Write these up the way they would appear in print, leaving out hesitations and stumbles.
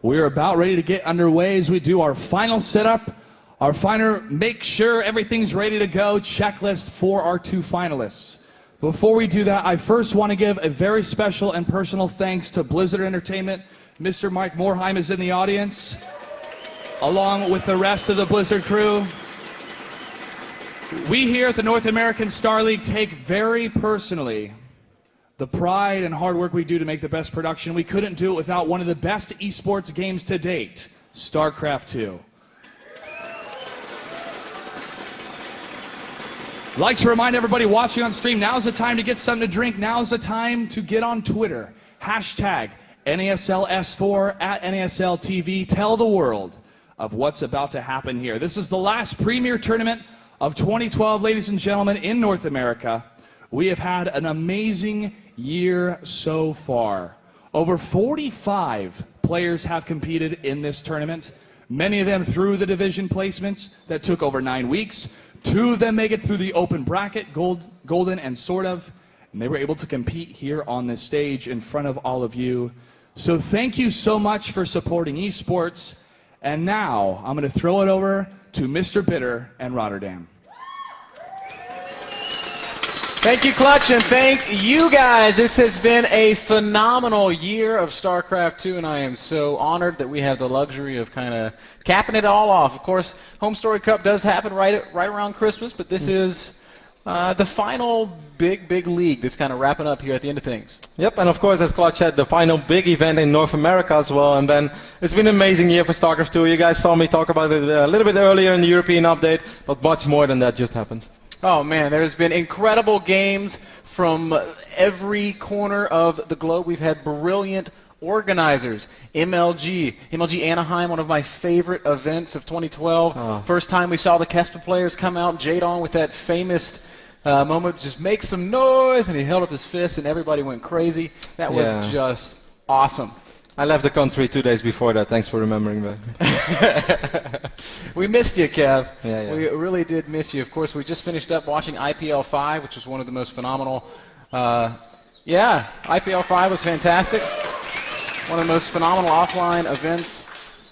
We're about ready to get underway as we do our final setup, our final make sure everything's ready to go checklist for our 2 finalists. Before we do that, I first want to give a very special and personal thanks to Blizzard Entertainment. Mr. Mike Morheim is in the audience, along with the rest of the Blizzard crew. We here at the North American Star League take very personally the pride and hard work we do to make the best production. We couldn't do it without one of the best esports games to date, StarCraft 2. I'd like to remind everybody watching on stream, now's the time to get something to drink. Now's the time to get on Twitter. Hashtag NASLS4 at NASLTV. Tell the world of what's about to happen here. This is the last premier tournament of 2012, ladies and gentlemen, in North America. We have had an amazing year so far. Over 45 players have competed in this tournament, many of them through the division placements that took over 9 weeks. 2 of them make it through the open bracket, golden and sort of, and they were able to compete here on this stage in front of all of you. So thank you so much for supporting esports. And now I'm going to throw it over to Mr. Bitter and Rotterdam. Thank you, Clutch, and thank you guys. This has been a phenomenal year of StarCraft 2, and I am so honored that we have the luxury of kind of capping it all off. Of course, Home Story Cup does happen right around Christmas, but this is the final big league that's kind of wrapping up here at the end of things. Yep, and of course, as Clutch said, the final big event in North America as well. And then it's been an amazing year for StarCraft 2. You guys saw me talk about it a little bit earlier in the European update, but much more than that just happened. Oh man, there's been incredible games from every corner of the globe. We've had brilliant organizers. MLG Anaheim, one of my favorite events of 2012. Oh. First time we saw the Kespa players come out, Jadon with that famous moment, just make some noise, and he held up his fist and everybody went crazy. That was just awesome. I left the country 2 days before that. Thanks for remembering that. We missed you, Kev. Yeah. We really did miss you. Of course, we just finished up watching IPL 5, which was one of the most phenomenal. IPL 5 was fantastic. One of the most phenomenal offline events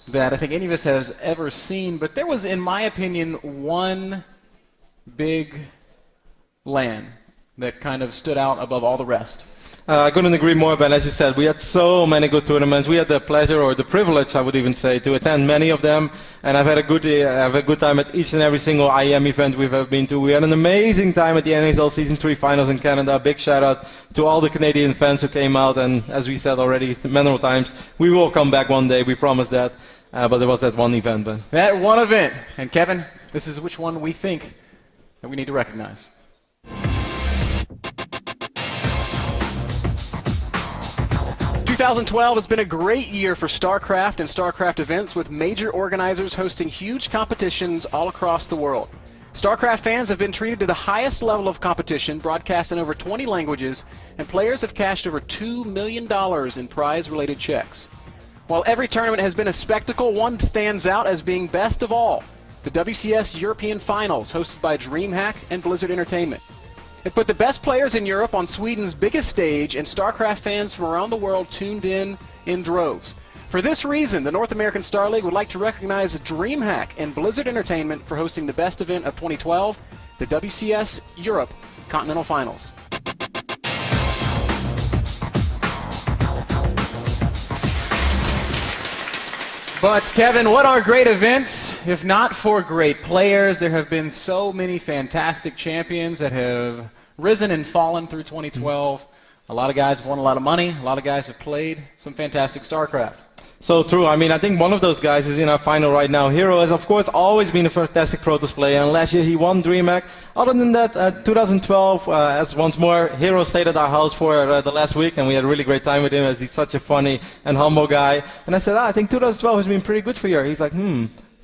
that I think any of us has ever seen. But there was, in my opinion, one big LAN that kind of stood out above all the rest. I couldn't agree more, Ben. As you said, we had so many good tournaments. We had the pleasure, or the privilege, I would even say, to attend many of them. And I've had a good time at each and every single IEM event we've ever been to. We had an amazing time at the NASL Season 3 Finals in Canada. Big shout out to all the Canadian fans who came out. And as we said already many times, we will come back one day. We promise that. But there was that one event, Ben. That one event. And Kevin, this is which one we think that we need to recognize. 2012 has been a great year for StarCraft and StarCraft events, with major organizers hosting huge competitions all across the world. StarCraft fans have been treated to the highest level of competition, broadcast in over 20 languages, and players have cashed over $2 million in prize-related checks. While every tournament has been a spectacle, one stands out as being best of all: the WCS European Finals, hosted by DreamHack and Blizzard Entertainment. It put the best players in Europe on Sweden's biggest stage, and StarCraft fans from around the world tuned in droves. For this reason, the North American Star League would like to recognize DreamHack and Blizzard Entertainment for hosting the best event of 2012, the WCS Europe Continental Finals. But Kevin, what are great events if not for great players? There have been so many fantastic champions that have risen and fallen through 2012. A lot of guys have won a lot of money. A lot of guys have played some fantastic StarCraft. So true. I mean, I think one of those guys is in our final right now. Hero has, of course, always been a fantastic Protoss player, and last year he won DreamHack. Other than that, 2012, as once more, Hero stayed at our house for the last week, and we had a really great time with him, as he's such a funny and humble guy. And I said, I think 2012 has been pretty good for you. He's like,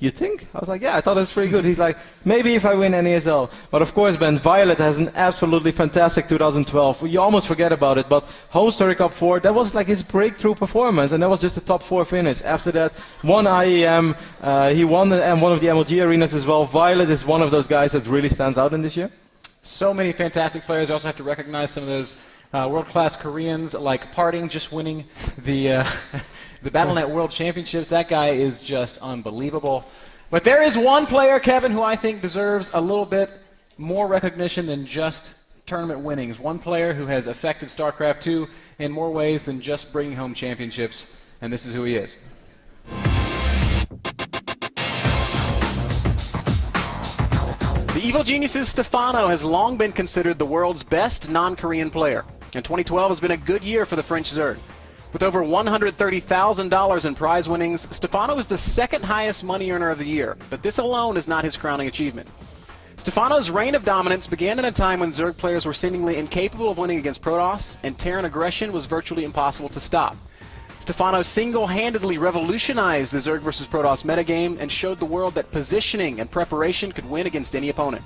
you think? I was like, yeah, I thought it was pretty good. He's like, maybe if I win NASL. But of course, Ben, viOLet has an absolutely fantastic 2012. You almost forget about it, but Home Story Cup 4, that was like his breakthrough performance, and that was just a top 4 finish. After that, one IEM, he won one of the MLG arenas as well. viOLet is one of those guys that really stands out in this year. So many fantastic players. We also have to recognize some of those world-class Koreans like Parting, just winning the the Battle.net World Championships. That guy is just unbelievable. But there is one player, Kevin, who I think deserves a little bit more recognition than just tournament winnings. One player who has affected StarCraft 2 in more ways than just bringing home championships, and this is who he is. The Evil Genius's Stefano has long been considered the world's best non-Korean player, and 2012 has been a good year for the French Zerg. With over $130,000 in prize winnings, Stefano is the second highest money earner of the year, but this alone is not his crowning achievement. Stefano's reign of dominance began at a time when Zerg players were seemingly incapable of winning against Protoss, and Terran aggression was virtually impossible to stop. Stefano single-handedly revolutionized the Zerg vs. Protoss metagame and showed the world that positioning and preparation could win against any opponent.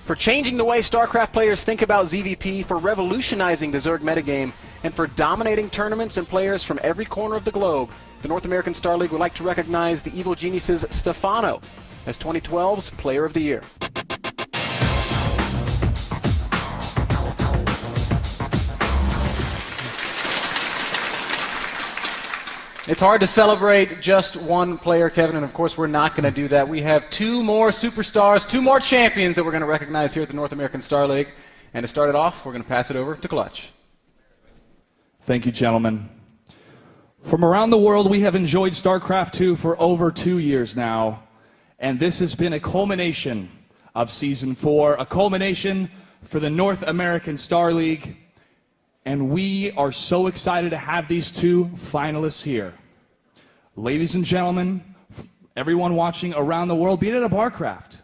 For changing the way StarCraft players think about ZVP, for revolutionizing the Zerg metagame, and for dominating tournaments and players from every corner of the globe, the North American Star League would like to recognize the Evil Genius's Stefano as 2012's Player of the Year. It's hard to celebrate just one player, Kevin, and of course we're not going to do that. We have two more superstars, two more champions that we're going to recognize here at the North American Star League. And to start it off, we're going to pass it over to Clutch. Thank you, gentlemen. From around the world, we have enjoyed StarCraft 2 for over 2 years now, and this has been a culmination of Season 4, a culmination for the North American Star League, and we are so excited to have these two finalists here. Ladies and gentlemen, everyone watching around the world, be it at a Barcraft,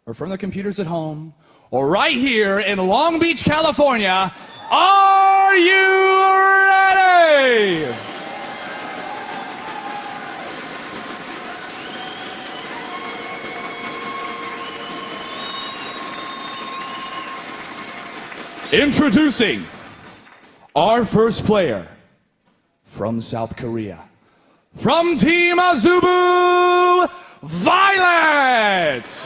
or from their computers at home, or right here in Long Beach, California, are you ready? Introducing our first player from South Korea, from Team Azubu, viOLet!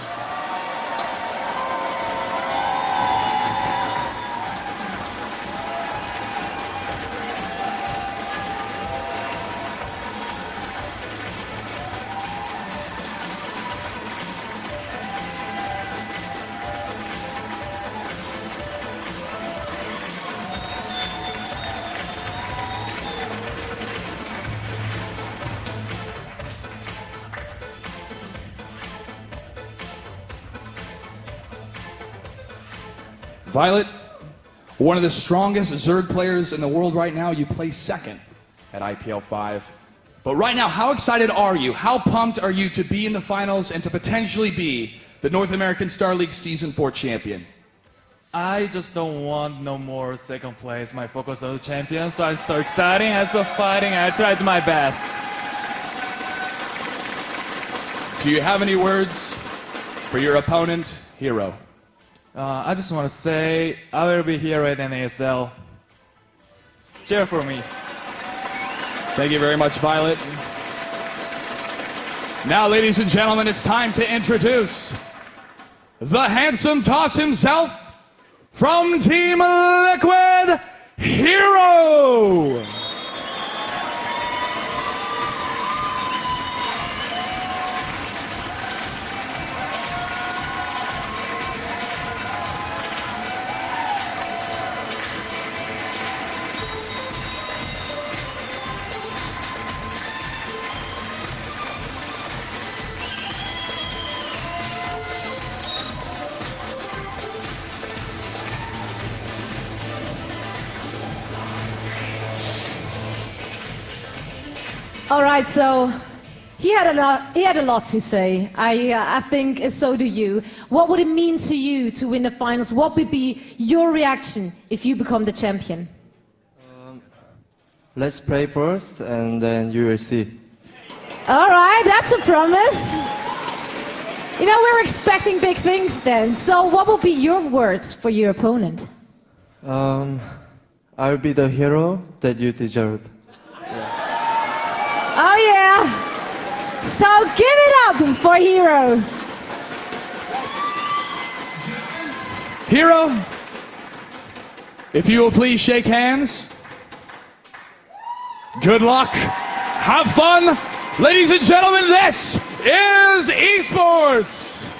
viOLet, one of the strongest Zerg players in the world right now. You play second at IPL 5. But right now, how excited are you? How pumped are you to be in the finals and to potentially be the North American Star League Season 4 champion? I just don't want no more second place. My focus on the champion, so I'm so excited and so fighting. I tried my best. Do you have any words for your opponent, Hero? I just want to say I will be here at NASL. Cheer for me. Thank you very much, viOLet. Now, ladies and gentlemen, it's time to introduce the handsome toss himself from Team LiquidHerO. All right, so he had a lot to say. I think so do you. What would it mean to you to win the finals? What would be your reaction if you become the champion? Let's play first, and then you will see. All right, that's a promise. You know, we're expecting big things then. So what will be your words for your opponent? I'll be the hero that you deserve. Oh yeah. So give it up for Hero. Hero, if you will please shake hands. Good luck have fun. Ladies and gentlemen, this is esports.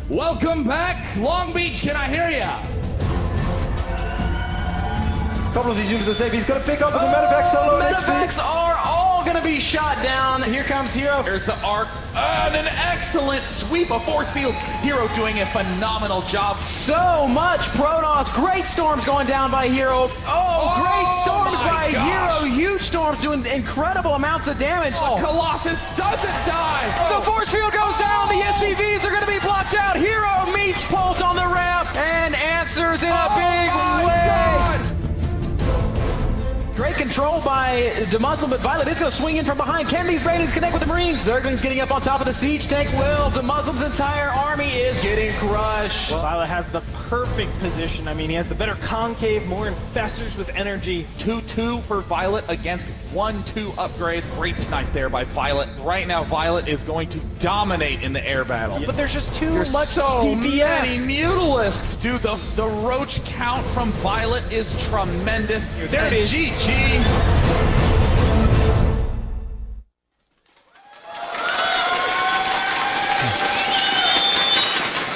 Welcome back, Long Beach. Can I hear ya? Couple of these units to save. He's going to pick up with the medevac solo. Medevacs are all going to be shot down. Here comes Hero. There's the arc, and an excellent sweep of force fields. Hero doing a phenomenal job. So much Protoss. Great storms going down by Hero. Great storms by gosh. Hero. Huge storms doing incredible amounts of damage. Colossus doesn't die. The force field goes down. The SCVs are going to be blocked out. Hero meets Polt on the ramp and answers in a big way. God. Great control by DeMuzzle, but viOLet is going to swing in from behind. Can these Brainies connect with the Marines? Zergling's getting up on top of the siege tanks. Will DeMuzzle's entire army is getting crushed. Well, viOLet has the perfect position. I mean, he has the better concave, more infestors with energy. 2-2 for viOLet against 1-2 upgrades. Great snipe there by viOLet. Right now, viOLet is going to dominate in the air battle. But there's just too There's much so DPS. many Mutalisks. Dude, the roach count from viOLet is tremendous. There it is. GG.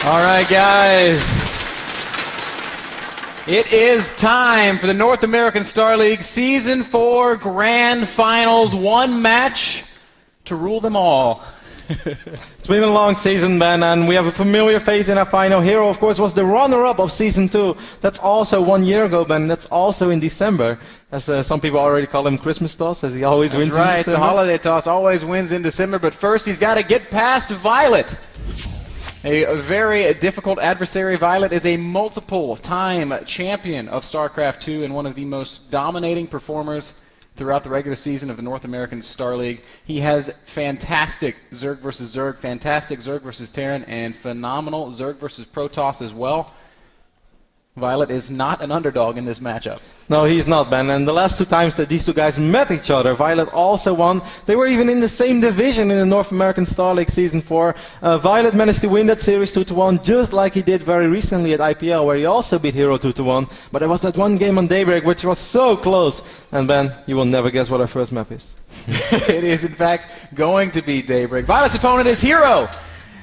All right, guys. It is time for the North American Star League Season 4 Grand Finals. One match to rule them all. It's been a long season, Ben, and we have a familiar face in our final. Hero, of course, was the runner-up of Season 2. That's also 1 year ago, Ben. That's also in December. As some people already call him Christmas toss, as he always wins in Right, December. the holiday toss always wins in December, but first he's got to get past viOLet. A very difficult adversary. viOLet is a multiple-time champion of StarCraft 2 and one of the most dominating performers throughout the regular season of the North American Star League. He has fantastic Zerg versus Zerg, fantastic Zerg versus Terran, and phenomenal Zerg versus Protoss as well. viOLet is not an underdog in this matchup. No, he's not, Ben. And the last 2 times that these 2 guys met each other, viOLet also won. They were even in the same division in the North American Star League Season 4. viOLet managed to win that series 2-1, just like he did very recently at IPL, where he also beat Hero 2-1. But there was that one game on Daybreak, which was so close. And Ben, you will never guess what our first map is. It is, in fact, going to be Daybreak. viOLet's opponent is Hero.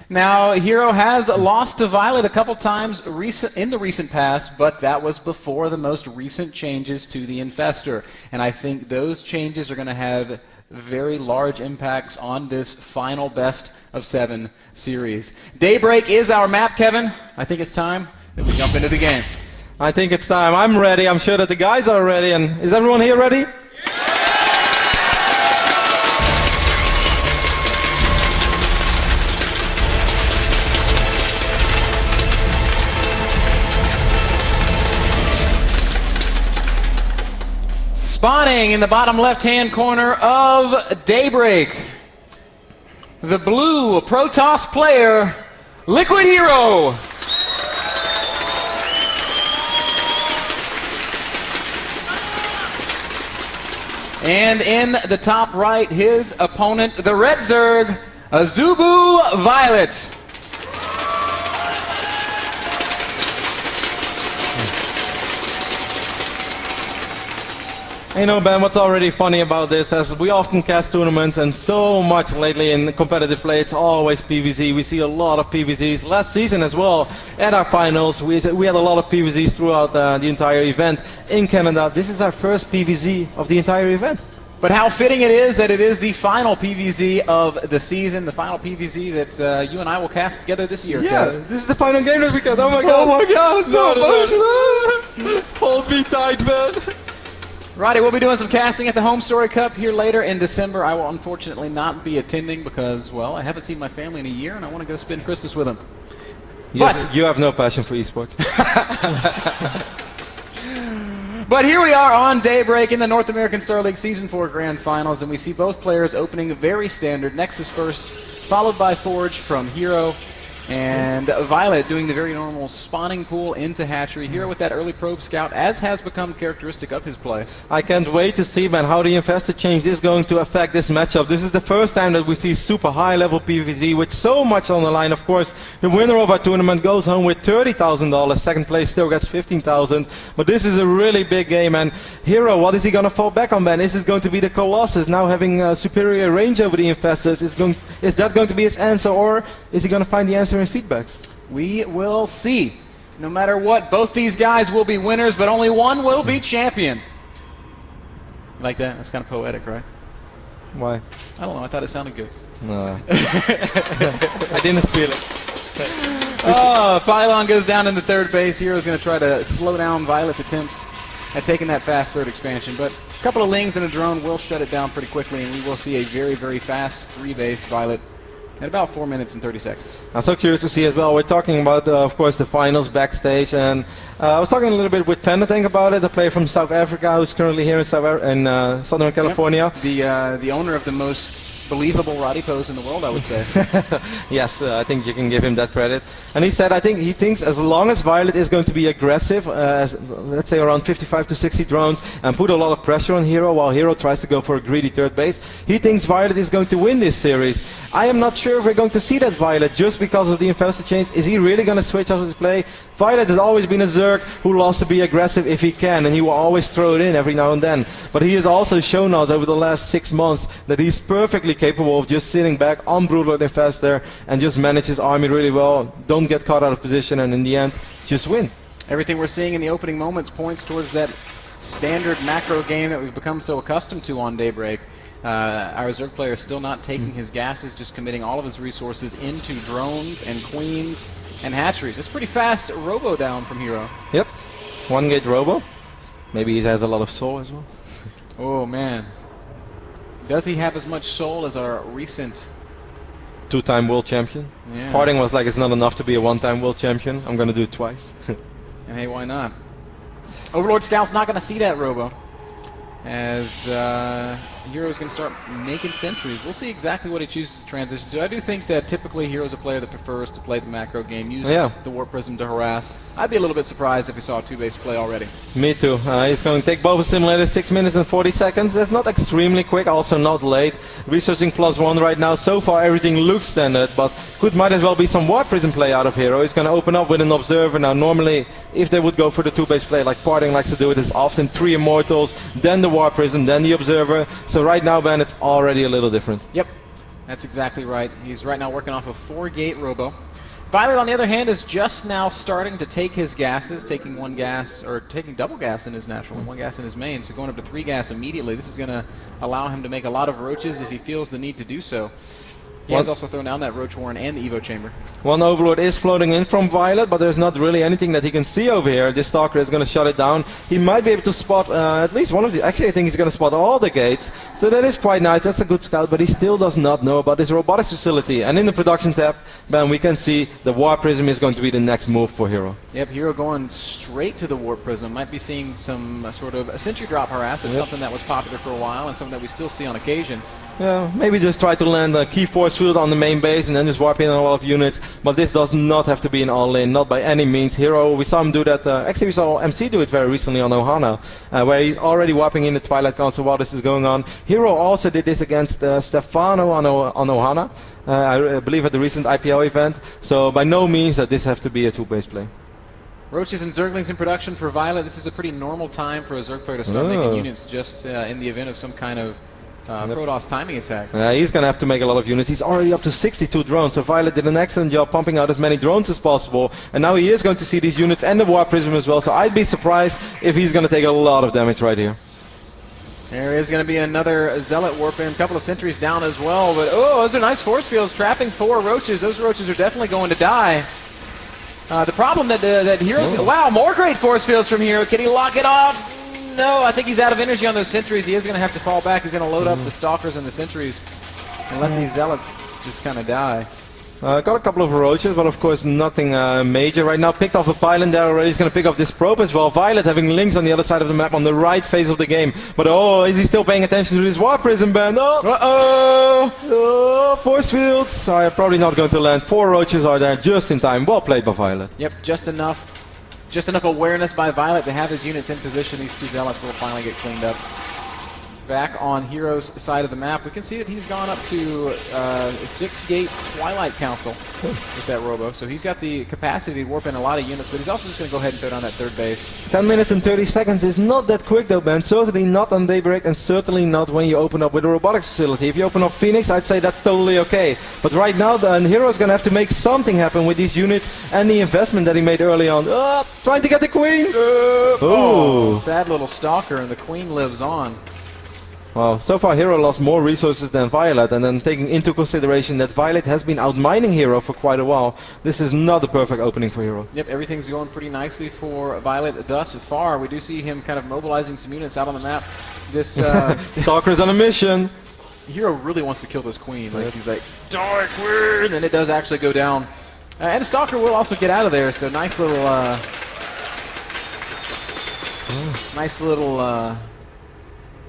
Now, Hero has lost to viOLet a couple times in the recent past, but that was before the most recent changes to the Infestor. And I think those changes are going to have very large impacts on this final best of 7 series. Daybreak is our map, Kevin. I think it's time that we jump into the game. I think it's time. I'm ready. I'm sure that the guys are ready. And is everyone here ready? Spawning in the bottom left-hand corner of Daybreak, the blue Protoss player, LiquidHerO. And in the top right, his opponent, the red Zerg, Azubu viOLet. You know, Ben, what's already funny about this, as we often cast tournaments, and so much lately in competitive play, it's always PvZ. We see a lot of PvZs. Last season as well, at our finals, we had a lot of PvZs throughout the entire event in Canada. This is our first PvZ of the entire event. But how fitting it is that it is the final PvZ of the season, the final PvZ that you and I will cast together this year. Yeah, Kev. this is the final game that we cast. Oh my god! Oh my god, it's so emotional! Hold me tight, man! Righty, we'll be doing some casting at the Home Story Cup here later in December. I will unfortunately not be attending because, well, I haven't seen my family in a year and I want to go spend Christmas with them. You have no passion for esports. But here we are on Daybreak in the North American Star League Season 4 Grand Finals, and we see both players opening very standard. Nexus first, followed by Forge from Hero, And viOLet doing the very normal spawning pool into hatchery. Hero with that early probe scout, as has become characteristic of his play. I can't wait to see, man, how the infested change is going to affect this matchup. This is the first time that we see super high level PvZ with so much on the line. Of course, the winner of our tournament goes home with $30,000. Second place still gets $15,000. But this is a really big game. And Hero, what is he going to fall back on, Ben? Is it going to be the Colossus now having superior range over the infestors? Is that going to be his answer, or is he going to find the answer in feedbacks? We will see. No matter what, both these guys will be winners, but only one will be champion. You like that? That's kind of poetic, right? Why? I don't know. I thought it sounded good. No. I didn't feel it. Oh, Phylon goes down into third base. Hero's going to try to slow down viOLet's attempts at taking that fast third expansion. But a couple of Lings and a drone will shut it down pretty quickly, and we will see a very, very fast 3-base viOLet at about 4 minutes and 30 seconds. I'm so curious to see as well. We're talking about, of course, the finals backstage, and I was talking a little bit with Penatang about it, a player from South Africa who's currently here in Southern California. Yep. The owner of the most believable Roddy pose in the world, I would say. Yes, I think you can give him that credit. And he said, I think he thinks as long as viOLet is going to be aggressive, let's say around 55 to 60 drones, and put a lot of pressure on Hero while Hero tries to go for a greedy third base, he thinks viOLet is going to win this series. I am not sure if we're going to see that viOLet just because of the infested change. Is he really going to switch up his play? viOLet has always been a Zerg who loves to be aggressive if he can, and he will always throw it in every now and then. But he has also shown us over the last 6 months that he's perfectly capable of just sitting back on Brutal Infestor and just manage his army really well, don't get caught out of position, and in the end, just win. Everything we're seeing in the opening moments points towards that standard macro game that we've become so accustomed to on Daybreak. Our Zerg player is still not taking his gases, just committing all of his resources into drones and queens and hatcheries. It's pretty fast robo down from Hero. Yep, 1-gate robo. Maybe he has a lot of soul as well. Oh man. Does he have as much soul as our recent 2-time world champion? Yeah. Parting was like, it's not enough to be a 1-time world champion. I'm going to do it twice. And hey, why not? Overlord Scout's not going to see that robo, as Hero's going to start making sentries. We'll see exactly what he chooses to transition to. I do think that typically Hero's a player that prefers to play the macro game, use the Warp Prism to harass. I'd be a little bit surprised if we saw a 2-base play already. Me too. He's going to take both simulators 6 minutes and 40 seconds. That's not extremely quick, also not late. Researching +1 right now. So far everything looks standard, but might as well be some Warp Prism play out of Hero. He's going to open up with an Observer. Now normally if they would go for the 2-base play like Parting likes to do it, it's often 3 Immortals, then the Warp Prism, then the Observer. So right now, Ben, it's already a little different. Yep, that's exactly right. He's right now working off a 4-gate robo. viOLet, on the other hand, is just now starting to take his gases, taking 1 gas, or taking double gas in his natural and 1 gas in his main, so going up to 3 gas immediately. This is going to allow him to make a lot of roaches if he feels the need to do so. He has also thrown down that Roach Warren and the Evo Chamber. One Overlord is floating in from viOLet, but there's not really anything that he can see over here. This Stalker is going to shut it down. He might be able to spot at least one of the... Actually, I think he's going to spot all the gates. So that is quite nice. That's a good scout, but he still does not know about this robotics facility. And in the production tab, Ben, we can see the Warp Prism is going to be the next move for Hero. Yep, Hero going straight to the Warp Prism. Might be seeing some sort of a sentry drop harass. It's something that was popular for a while and something that we still see on occasion. Yeah, maybe just try to land a key force field on the main base and then just warp in a lot of units. But this does not have to be an all-in, not by any means. Hero, we saw him do that. Actually, we saw MC do it very recently on Ohana, where he's already warping in the Twilight Council while this is going on. Hero also did this against Stefano on Ohana, I believe at the recent IPO event. So by no means that this have to be a 2-base play. Roaches and Zerglings in production for viOLet. This is a pretty normal time for a Zerg player to start making units just in the event of some kind of Protoss timing attack. He's going to have to make a lot of units. He's already up to 62 drones, so viOLet did an excellent job pumping out as many drones as possible. And now he is going to see these units and the Warp Prism as well, so I'd be surprised if he's going to take a lot of damage right here. There is going to be another Zealot warp in, a couple of sentries down as well, but oh, those are nice force fields, trapping 4 roaches. Those roaches are definitely going to die. The problem that Heroes... Wow, more great force fields from Hero. Can he lock it off? No, I think he's out of energy on those sentries. He is going to have to fall back. He's going to load up the Stalkers and the sentries and let these Zealots just kind of die. Got a couple of roaches, but of course nothing major right now. Picked off a pylon there already. He's going to pick off this probe as well. viOLet having links on the other side of the map on the right phase of the game. But oh, is he still paying attention to this War Prism band? Oh! Oh, force fields are probably not going to land. 4 roaches are there just in time. Well played by viOLet. Yep, just enough awareness by viOLet to have his units in position. These 2 zealots will finally get cleaned up. Back on Hero's side of the map, we can see that he's gone up to 6-gate Twilight Council with that robo. So he's got the capacity to warp in a lot of units, but he's also just going to go ahead and throw down that 3rd base. 10 minutes and 30 seconds is not that quick though, Ben. Certainly not on Daybreak, and certainly not when you open up with a robotics facility. If you open up Phoenix, I'd say that's totally okay. But right now, the Hero's going to have to make something happen with these units and the investment that he made early on. Trying to get the Queen! Oh, sad little Stalker, and the Queen lives on. Well, so far Hero lost more resources than viOLet, and then taking into consideration that viOLet has been outmining Hero for quite a while, this is not the perfect opening for Hero. Yep, everything's going pretty nicely for viOLet thus far. We do see him kind of mobilizing some units out on the map. This Stalker is on a mission. Hero really wants to kill this Queen. Like, he's like, die Queen! And it does actually go down. And the Stalker will also get out of there, so nice little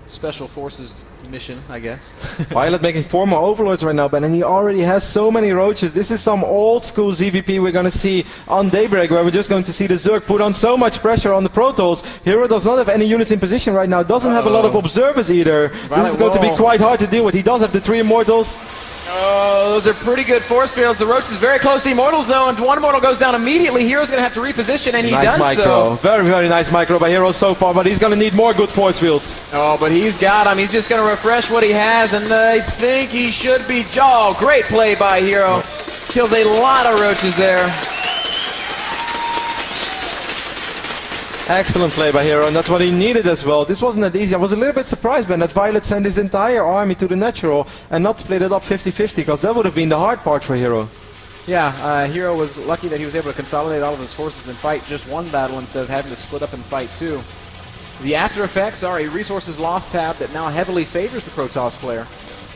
Special Forces mission, I guess. viOLet making 4 more Overlords right now, Ben, and he already has so many roaches. This is some old school ZVP we're going to see on Daybreak, where we're just going to see the Zerg put on so much pressure on the Protoss. Hero does not have any units in position right now, doesn't have a lot of observers either. This is going to be quite hard to deal with. He does have the 3 Immortals. Oh, those are pretty good force fields. The Roach is very close to Immortals, though, and 1 Immortal goes down immediately. Hero's going to have to reposition, and he nice does micro. so. Very, very nice micro by Hero so far, but he's going to need more good force fields. Oh, but he's got him. He's just going to refresh what he has, and I think he should be... Oh, great play by Hero. Kills a lot of Roaches there. Excellent play by Hero, and that's what he needed as well. This wasn't that easy. I was a little bit surprised, Ben, that viOLet sent his entire army to the natural and not split it up 50-50, because that would have been the hard part for Hero. Yeah, Hero was lucky that he was able to consolidate all of his forces and fight just 1 battle instead of having to split up and fight 2. The after effects are a resources loss tab that now heavily favors the Protoss player.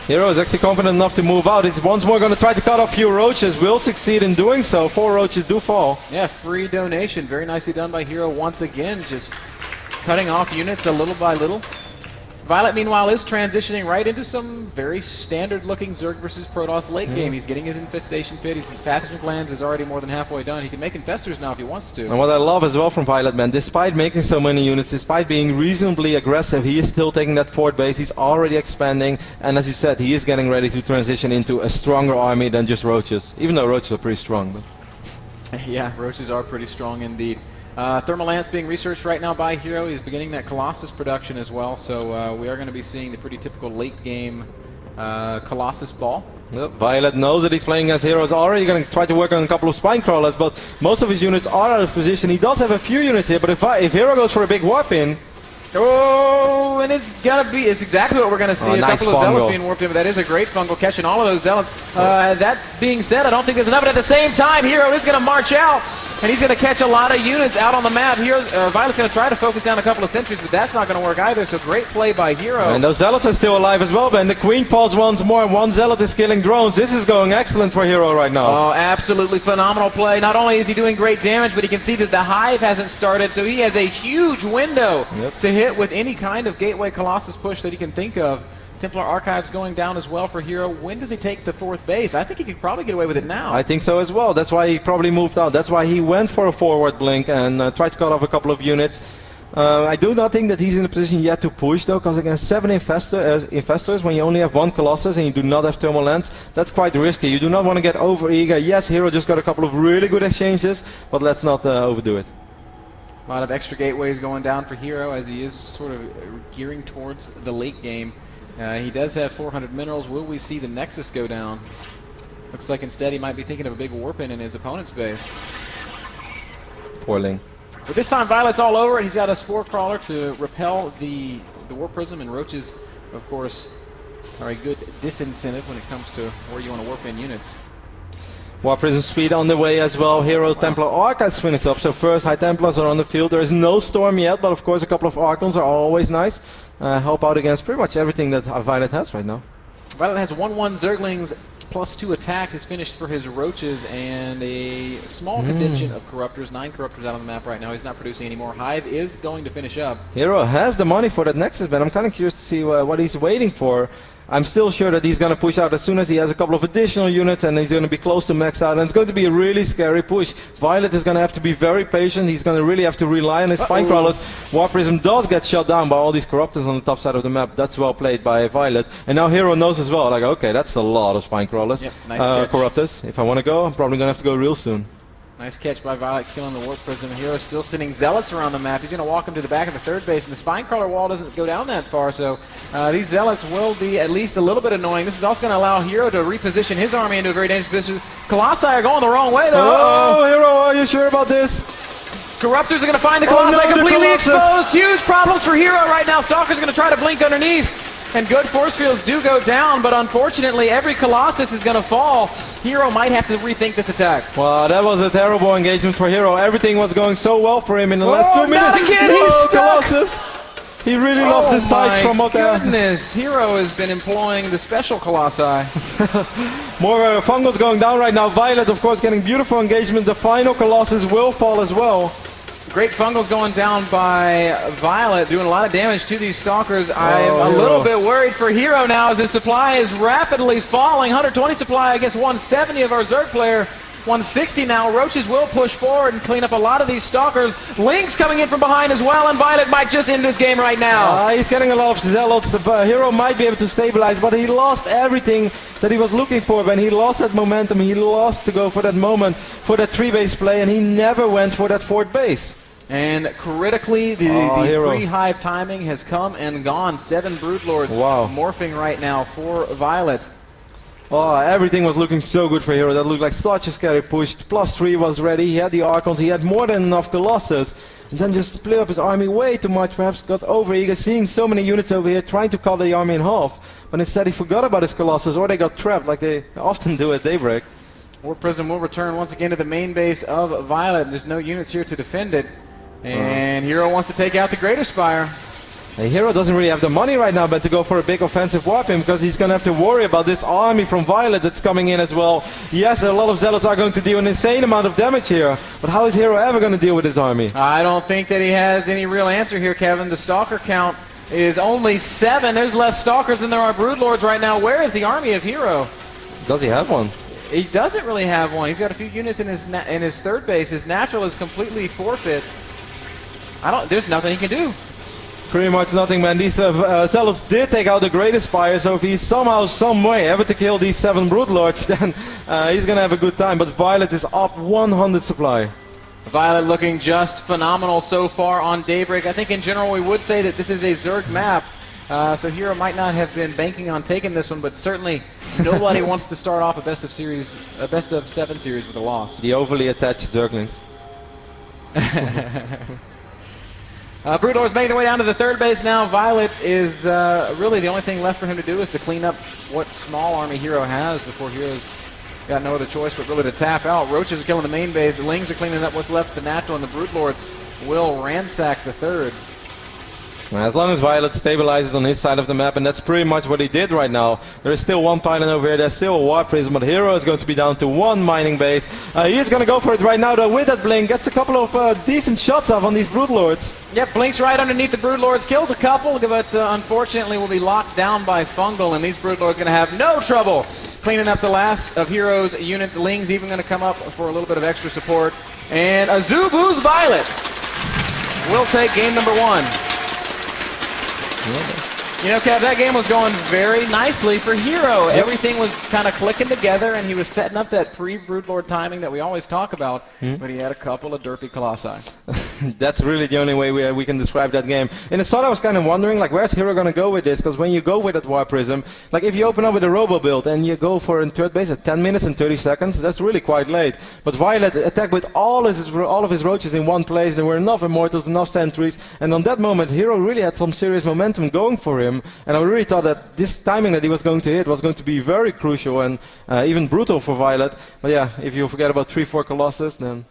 Hero is actually confident enough to move out. He's once more going to try to cut off a few roaches. Will succeed in doing so. 4 roaches do fall. Yeah, free donation. Very nicely done by Hero once again. Just cutting off units a little by little. viOLet, meanwhile, is transitioning right into some very standard-looking Zerg versus Protoss late game. He's getting his Infestation Pit. His Pathogen Glands is already more than halfway done. He can make Infestors now if he wants to. And what I love as well from viOLet, man, despite making so many units, despite being reasonably aggressive, he is still taking that 4th base. He's already expanding. And as you said, he is getting ready to transition into a stronger army than just roaches. Even though roaches are pretty strong. But yeah, roaches are pretty strong indeed. Thermal Lance being researched right now by Hero. He's beginning that Colossus production as well, so we are going to be seeing the pretty typical late game Colossus ball. Yep, viOLet knows that he's playing as Hero. Is already going to try to work on a couple of Spine Crawlers, but most of his units are out of position. He does have a few units here, but if Hero goes for a big warp in... Oh, and it's exactly what we're going to see. Nice couple of Zealots being warped in, but that is a great fungal, catching all of those Zealots. That being said, I don't think there's enough, but at the same time, Hero is going to march out. And he's going to catch a lot of units out on the map. viOLet's going to try to focus down a couple of sentries, but that's not going to work either, so great play by Hero. And those Zealots are still alive as well, Ben. The Queen falls once more, and 1 Zealot is killing drones. This is going excellent for Hero right now. Oh, absolutely phenomenal play. Not only is he doing great damage, but he can see that the Hive hasn't started, so he has a huge window to hit with any kind of Gateway Colossus push that he can think of. Templar Archives going down as well for Hero. When does he take the 4th base? I think he could probably get away with it now. I think so as well. That's why he probably moved out. That's why he went for a forward blink and tried to cut off a couple of units. I do not think that he's in a position yet to push, though, because against 7 Infestors, when you only have 1 Colossus and you do not have Thermal Lance, that's quite risky. You do not want to get over eager. Yes, Hero just got a couple of really good exchanges, but let's not overdo it. A lot of extra gateways going down for Hero as he is sort of gearing towards the late game. He does have 400 minerals. Will we see the Nexus go down? Looks like instead he might be thinking of a big warp in his opponent's base. Poor Ling. But this time viOLet's all over it. He's got a Spore Crawler to repel the Warp Prism, and Roaches, of course, are a good disincentive when it comes to where you want to warp in units. Warp Prism speed on the way as well. Hero Templar Archives finished up. So first High Templars are on the field. There is no Storm yet, but of course a couple of Archons are always nice. Help out against pretty much everything that viOLet has right now. viOLet has 1-1 Zerglings +2 attack is finished for his Roaches, and a small contingent of Corruptors, 9 Corruptors out on the map right now. He's not producing anymore. Hive is going to finish up. Hero has the money for that Nexus, but I'm kind of curious to see what he's waiting for. I'm still sure that he's going to push out as soon as he has a couple of additional units, and he's going to be close to max out, and it's going to be a really scary push. viOLet is going to have to be very patient. He's going to really have to rely on his Spine Crawlers. War Prism does get shut down by all these Corruptors on the top side of the map. That's well played by viOLet. And now Hero knows as well, like, okay, that's a lot of Spine Crawlers. Yep, nice Corruptors. If I want to go, I'm probably going to have to go real soon. Nice catch by viOLet, killing the Warp Prism. Hero still sending Zealots around the map. He's going to walk him to the back of the third base, and the Spine Crawler wall doesn't go down that far, so these Zealots will be at least a little bit annoying. This is also going to allow Hero to reposition his army into a very dangerous position. Colossi are going the wrong way, though. Oh, Hero, are you sure about this? Corruptors are going to find the Colossi completely exposed. Huge problems for Hero right now. Stalker's going to try to blink underneath. And good force fields do go down, but unfortunately every Colossus is going to fall. Hero might have to rethink this attack. Well, that was a terrible engagement for Hero. Everything was going so well for him in the last 2 minutes. Not again, he's stuck! Colossus. He really loved the sight from up there. Oh my goodness, Hero has been employing the special Colossi. More fungals going down right now. viOLet, of course, getting beautiful engagement. The final Colossus will fall as well. Great fungals going down by viOLet, doing a lot of damage to these Stalkers. I'm a little bit worried for Hero now as his supply is rapidly falling. 120 supply against 170 of our Zerg player. 160 now. Roaches will push forward and clean up a lot of these Stalkers. Lynx coming in from behind as well, and viOLet might just end this game right now. He's getting a lot of Zealots. Hero might be able to stabilize, but he lost everything that he was looking for. When he lost that momentum, he lost to go for that moment, for that 3-base play, and he never went for that 4th base. And critically, the pre-Hive timing has come and gone. 7 Broodlords morphing right now for viOLet. Oh, everything was looking so good for Hero. That looked like such a scary push. +3 was ready. He had the Archons. He had more than enough Colossus. And then just split up his army way too much. Perhaps got over-eager, seeing so many units over here, trying to cut the army in half. But instead he forgot about his Colossus, or they got trapped like they often do at daybreak. Warp Prism will return once again to the main base of viOLet. There's no units here to defend it. And Hero wants to take out the Greater Spire. And Hero doesn't really have the money right now, but to go for a big offensive weapon, because he's going to have to worry about this army from viOLet that's coming in as well. Yes, a lot of Zealots are going to deal an insane amount of damage here, but how is Hero ever going to deal with his army? I don't think that he has any real answer here, Kevin. The Stalker count is only 7. There's less Stalkers than there are Broodlords right now. Where is the army of Hero? Does he have one? He doesn't really have one. He's got a few units in his 3rd base. His natural is completely forfeit. There's nothing he can do. Pretty much nothing, man. These Zealots did take out the Greater Spire, so if he's somehow, some way ever to kill these 7 Broodlords, then he's going to have a good time. But viOLet is up 100 supply. viOLet looking just phenomenal so far on Daybreak. I think in general we would say that this is a Zerg map. So Hero might not have been banking on taking this one, but certainly nobody wants to start off a best of 7 series with a loss. The overly attached Zerglings. Broodlords making their way down to the 3rd base now. viOLet is really the only thing left for him to do is to clean up what small army Hero has before Hero's got no other choice but really to tap out. Roaches are killing the main base. The Lings are cleaning up what's left of the natural, and the Broodlords will ransack the 3rd. As long as viOLet stabilizes on his side of the map, and that's pretty much what he did right now. There is still one pylon over here, there's still a War Prism, but Hero is going to be down to 1 mining base. He is going to go for it right now though with that blink, gets a couple of decent shots off on these Broodlords. Yep, blinks right underneath the Broodlords, kills a couple, but unfortunately will be locked down by Fungal, and these Broodlords are going to have no trouble cleaning up the last of Hero's units. Ling's even going to come up for a little bit of extra support. And Azubu's viOLet will take game number 1. You know, Kev, that game was going very nicely for Hero. Yep. Everything was kind of clicking together, and he was setting up that pre-Broodlord timing that we always talk about, but he had a couple of derpy Colossi. That's really the only way we can describe that game. In the start, I was kind of wondering, like, where's Hero going to go with this? Because when you go with that War Prism, like, if you open up with a Robo build and you go for a 3rd base at 10 minutes and 30 seconds, that's really quite late. But viOLet attacked with all of his Roaches in one place. There were enough Immortals, enough Sentries, and on that moment, Hero really had some serious momentum going for him. And I really thought that this timing that he was going to hit was going to be very crucial and even brutal for viOLet. But yeah, if you forget about 3-4 Colossus, then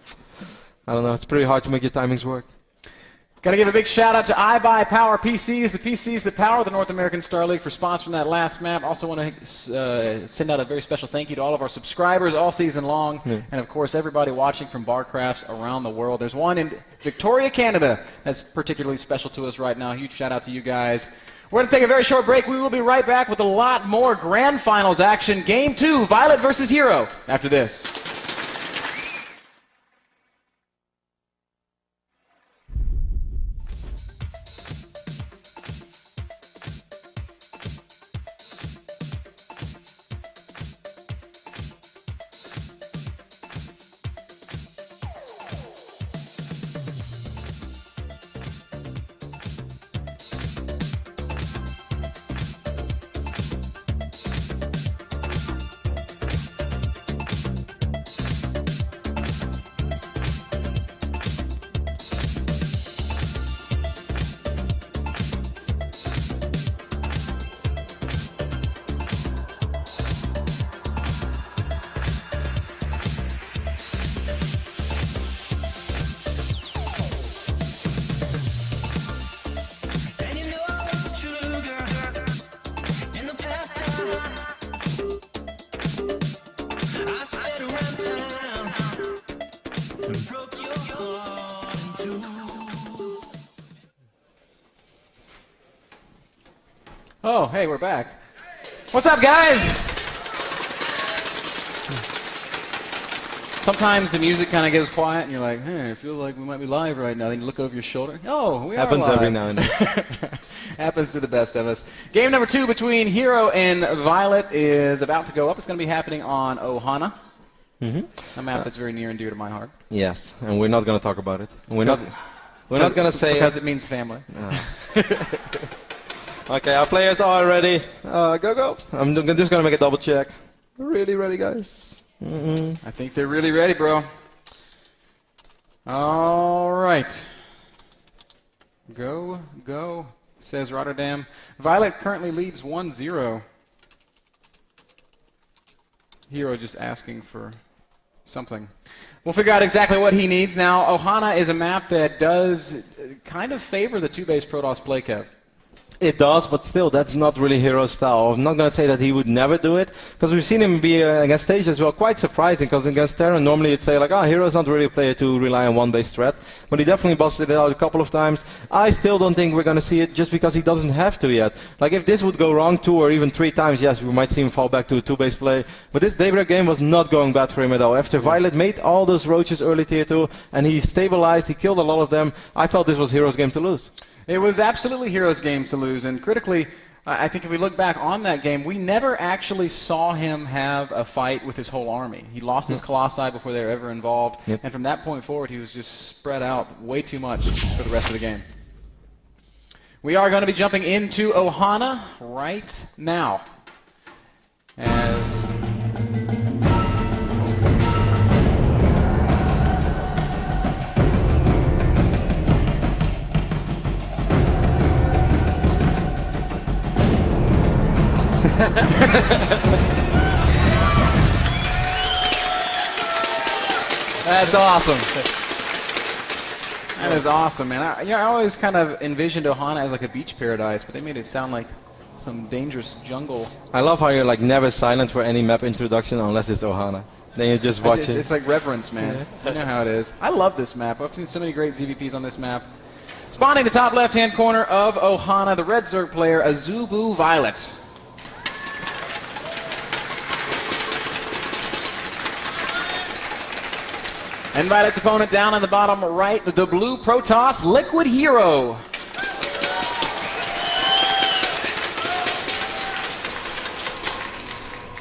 I don't know, it's pretty hard to make your timings work. Got to give a big shout out to iBuyPower PCs, the PCs that power the North American Star League, for sponsoring that last map. Also want to send out a very special thank you to all of our subscribers all season long, and of course everybody watching from Barcrafts around the world. There's one in Victoria, Canada that's particularly special to us right now. Huge shout out to you guys. We're going to take a very short break. We will be right back with a lot more Grand Finals action. Game 2, viOLet versus Hero, after this. Oh, hey, we're back. What's up, guys? Sometimes the music kind of gets quiet, and you're like, hey, I feel like we might be live right now. Then you look over your shoulder. Oh, we Happens are live. every now and then. Happens to the best of us. Game number 2 between Hero and viOLet is about to go up. It's going to be happening on Ohana, a map that's very near and dear to my heart. Yes, and we're not going to talk about it. We're not going to say because it means family. Okay, our players are ready. Go. I'm just going to make a double check. Really ready, guys? I think they're really ready, bro. All right. Go, says Rotterdam. viOLet currently leads 1-0. Hero just asking for something. We'll figure out exactly what he needs. Now, Ohana is a map that does kind of favor the two-base Protoss play, Kev. It does, but still, that's not really Hero's style. I'm not going to say that he would never do it, because we've seen him be against stage as well. Quite surprising, because against Terran, normally you'd say, like, oh, Hero's not really a player to rely on one-base threats, but he definitely busted it out a couple of times. I still don't think we're going to see it just because he doesn't have to yet. Like, if this would go wrong 2 or even 3 times, yes, we might see him fall back to a two-base play, but this Daybreak game was not going bad for him at all. After viOLet made all those roaches early tier 2, and he stabilized, he killed a lot of them, I felt this was Hero's game to lose. It was absolutely Hero's game to lose, and critically, I think if we look back on that game, we never actually saw him have a fight with his whole army. He lost his Colossi before they were ever involved, and from that point forward, he was just spread out way too much for the rest of the game. We are going to be jumping into Ohana right now. As That's awesome. That is awesome, man. I always kind of envisioned Ohana as like a beach paradise, but they made it sound like some dangerous jungle. I love how you're like never silent for any map introduction unless it's Ohana. Then you just watch it. It's like reverence, man. You know how it is. I love this map. I've seen so many great ZVPs on this map. Spawning the top left-hand corner of Ohana, the Red Zerg player, Azubu viOLet. And viOLet's opponent down on the bottom right, the blue Protoss, LiquidHerO.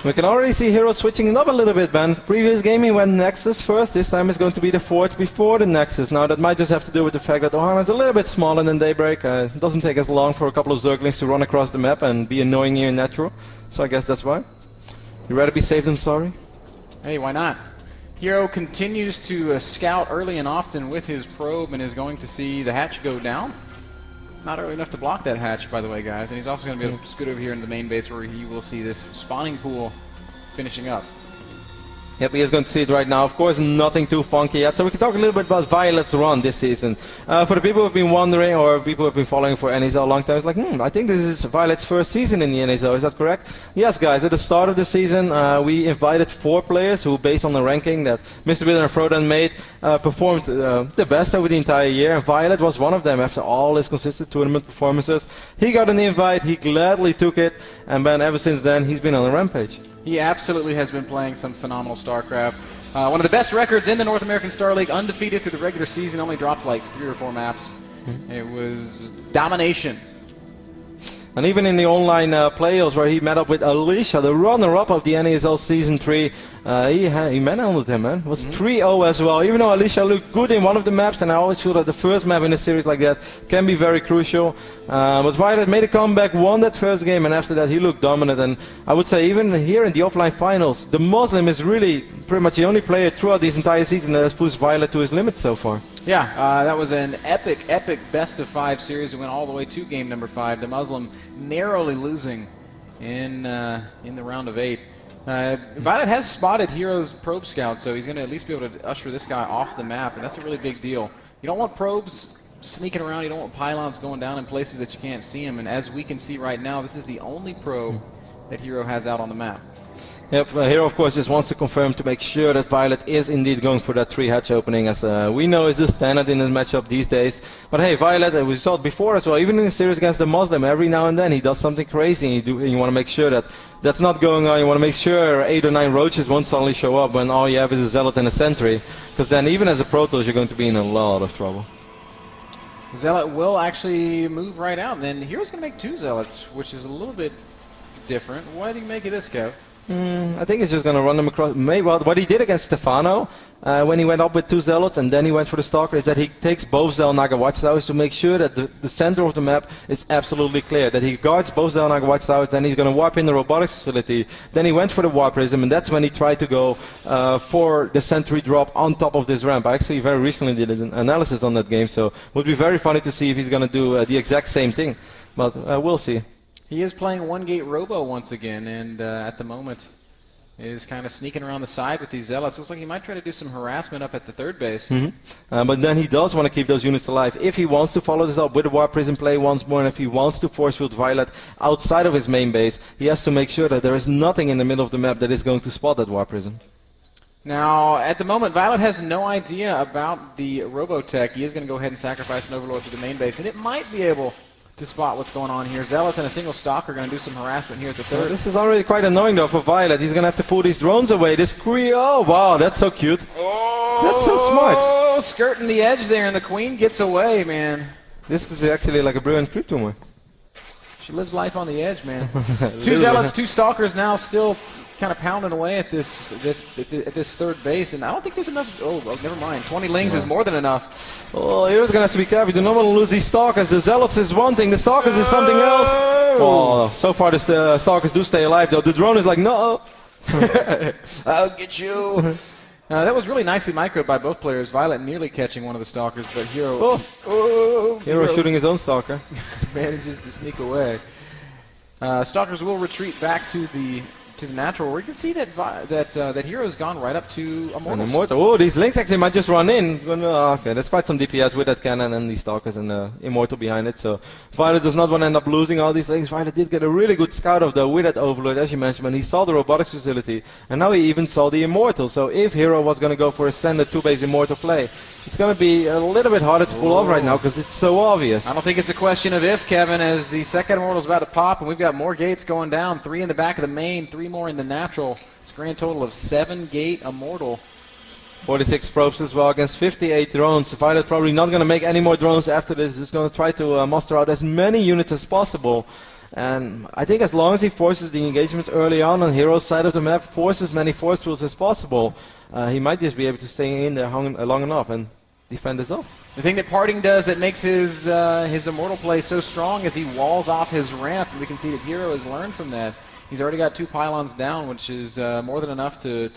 We can already see Hero switching it up a little bit, man. Previous game he went Nexus first, this time it's going to be the Forge before the Nexus. Now that might just have to do with the fact that Ohana is a little bit smaller than Daybreak. It doesn't take as long for a couple of Zerglings to run across the map and be annoying here in natural. So I guess that's why. You rather be safe than sorry? Hey, why not? Hero continues to scout early and often with his probe and is going to see the hatch go down. Not early enough to block that hatch, by the way, guys. And he's also going to be able to scoot over here into the main base where he will see this spawning pool finishing up. Yep, he is going to see it right now. Of course, nothing too funky yet. So we can talk a little bit about viOLet's run this season. For the people who have been wondering, or people who have been following for NASL a long time, it's like, I think this is viOLet's first season in the NASL. Is that correct? Yes, guys. At the start of the season, we invited 4 players who, based on the ranking that Mr. Bitter and Frodan made, performed the best over the entire year. And viOLet was one of them after all his consistent tournament performances. He got an invite. He gladly took it. And then ever since then, he's been on a rampage. He absolutely has been playing some phenomenal StarCraft. One of the best records in the North American Star League, undefeated through the regular season, only dropped like 3 or 4 maps. It was domination. And even in the online playoffs where he met up with Alicia, the runner-up of the NASL Season 3, he manhandled him, man. It was 3-0 as well. Even though Alicia looked good in one of the maps, and I always feel that the first map in a series like that can be very crucial. But viOLet made a comeback, won that first game, and after that he looked dominant. And I would say even here in the offline finals, the Muslim is really pretty much the only player throughout this entire season that has pushed viOLet to his limits so far. Yeah, that was an epic best-of-5 series. It went all the way to game number 5. The Muslim narrowly losing in the round of 8. viOLet has spotted Hero's probe scout, so he's going to at least be able to usher this guy off the map, and that's a really big deal. You don't want probes sneaking around. You don't want pylons going down in places that you can't see him, and as we can see right now, this is the only probe that Hero has out on the map. Yep, Hero of course just wants to confirm to make sure that viOLet is indeed going for that 3 hatch opening, as we know is the standard in the matchup these days. But hey, viOLet, we saw it before as well, even in the series against the Muslim, every now and then he does something crazy, and you want to make sure that that's not going on. You want to make sure 8 or 9 roaches won't suddenly show up when all you have is a Zealot and a Sentry, because then even as a Protoss you're going to be in a lot of trouble. Zealot will actually move right out, and then Hero's going to make 2 Zealots, which is a little bit different. Why do you make it this, Kev? I think he's just going to run them across. Well, what he did against Stefano when he went up with 2 Zealots and then he went for the Stalker is that he takes both Xel'Naga Watchtowers to make sure that the center of the map is absolutely clear. That he guards both Xel'Naga Watchtowers, then he's going to warp in the robotics facility. Then he went for the Warp Prism, and that's when he tried to go for the Sentry drop on top of this ramp. I actually very recently did an analysis on that game, so it would be very funny to see if he's going to do the exact same thing. But we'll see. He is playing 1 gate Robo once again, and at the moment is kind of sneaking around the side with these Zealots. Looks like he might try to do some harassment up at the 3rd base. But then he does want to keep those units alive. If he wants to follow this up with a Warp Prism play once more, and if he wants to force field viOLet outside of his main base, he has to make sure that there is nothing in the middle of the map that is going to spot that Warp Prism. Now, at the moment, viOLet has no idea about the Robotech. He is going to go ahead and sacrifice an Overlord to the main base, and it might be able to spot what's going on here. Zealots and a single Stalker are going to do some harassment here at the 3rd. This is already quite annoying though for viOLet. He's going to have to pull these drones away. This oh wow, that's so cute. That's so smart. Oh, skirting the edge there, and the Queen gets away, man. This is actually like a brilliant creep tumor. She lives life on the edge, man. 2 Zealots, 2 Stalkers now still kind of pounding away at this 3rd base, and I don't think there's enough. Oh, never mind. 20 Lings is more than enough. Oh, Hero's gonna have to be careful. You do not want to lose these Stalkers. The Zealots is one thing, the Stalkers is something else. Oh, so far the Stalkers do stay alive though. The drone is like, no. I'll get you. That was really nicely microed by both players. viOLet nearly catching one of the Stalkers, but Hero. Hero shooting his own Stalker. Manages to sneak away. Stalkers will retreat back to the natural, where you can see that Hero's gone right up to Immortal. Oh, these Lings actually might just run in. Okay, that's quite some DPS with that cannon and these Stalkers and Immortal behind it. So viOLet does not want to end up losing all these Lings. viOLet did get a really good scout of though with that Overlord, as you mentioned, and he saw the robotics facility, and now he even saw the Immortal. So if Hero was going to go for a standard 2-base Immortal play, it's going to be a little bit harder to pull off right now because it's so obvious. I don't think it's a question of if, Kevin, as the 2nd Immortal's about to pop, and we've got more gates going down. 3 in the back of the main, 3 more in the natural. It's a grand total of 7 gate Immortal. 46 probes as well against 58 drones. viOLet probably not going to make any more drones after this. He's going to try to muster out as many units as possible. And I think as long as he forces the engagements early on Hero's side of the map, forces many force fields as possible, he might just be able to stay in there long enough and defend this off. The thing that Parting does that makes his Immortal play so strong is he walls off his ramp, and we can see that Hero has learned from that. He's already got 2 pylons down, which is more than enough to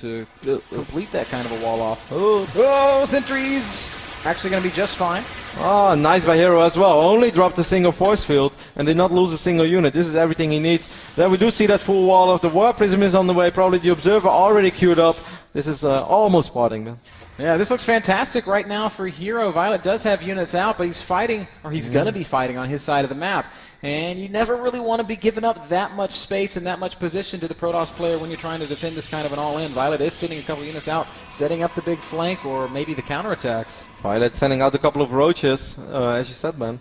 complete that kind of a wall off. Oh, Sentries! Actually going to be just fine. Oh, nice by Hero as well. Only dropped a single force field and did not lose a single unit. This is everything he needs. Then we do see that full wall of the Warp Prism is on the way. Probably the Observer already queued up. This is almost spotting, man. Yeah, this looks fantastic right now for Hero. viOLet does have units out, but he's fighting, or he's going to be fighting on his side of the map. And you never really want to be giving up that much space and that much position to the Protoss player when you're trying to defend this kind of an all-in. viOLet is sending a couple units out, setting up the big flank or maybe the counterattack. viOLet sending out a couple of roaches, as you said, man.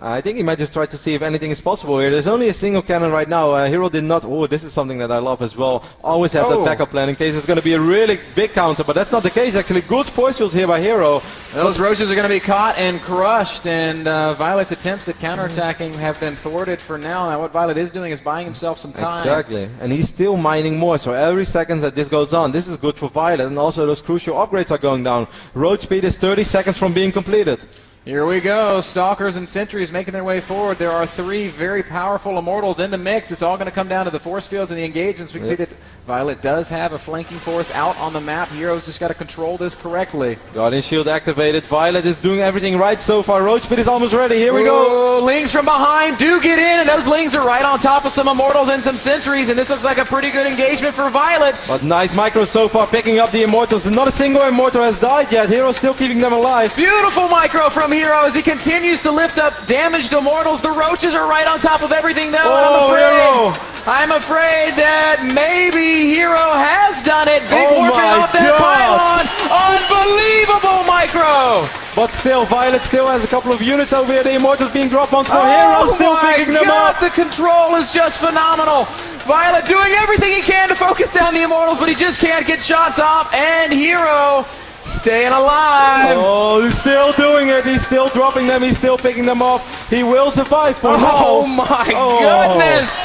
I think he might just try to see if anything is possible here. There's only a single cannon right now. Hero did not... Oh, this is something that I love as well. Always have that backup plan in case it's going to be a really big counter, but that's not the case actually. Good force fields here by Hero. Those roaches are going to be caught and crushed, and viOLet's attempts at counterattacking have been thwarted for now. Now what viOLet is doing is buying himself some time. Exactly, and he's still mining more, so every second that this goes on, this is good for viOLet, and also those crucial upgrades are going down. Roach speed is 30 seconds from being completed. Here we go. Stalkers and Sentries making their way forward. There are 3 very powerful Immortals in the mix. It's all going to come down to the force fields and the engagements. We can see that viOLet does have a flanking force out on the map. Hero's just got to control this correctly. Guardian Shield activated. viOLet is doing everything right so far. Roach speed is almost ready. Here we go. Lings from behind do get in, and those Lings are right on top of some Immortals and some Sentries, and this looks like a pretty good engagement for viOLet. But nice micro so far, picking up the Immortals. Not a single Immortal has died yet. Hero's still keeping them alive. Beautiful micro from Hero as he continues to lift up damaged Immortals. The Roaches are right on top of everything now, and I'm afraid that maybe Hero has done it. Big working off that pylon. Unbelievable micro. But still, viOLet still has a couple of units over here. The Immortals being dropped once more. Hero still picking them up. The control is just phenomenal. viOLet doing everything he can to focus down the Immortals, but he just can't get shots off. And Hero staying alive. Oh, he's still doing it. He's still dropping them. He's still picking them off. He will survive for now. Oh my goodness.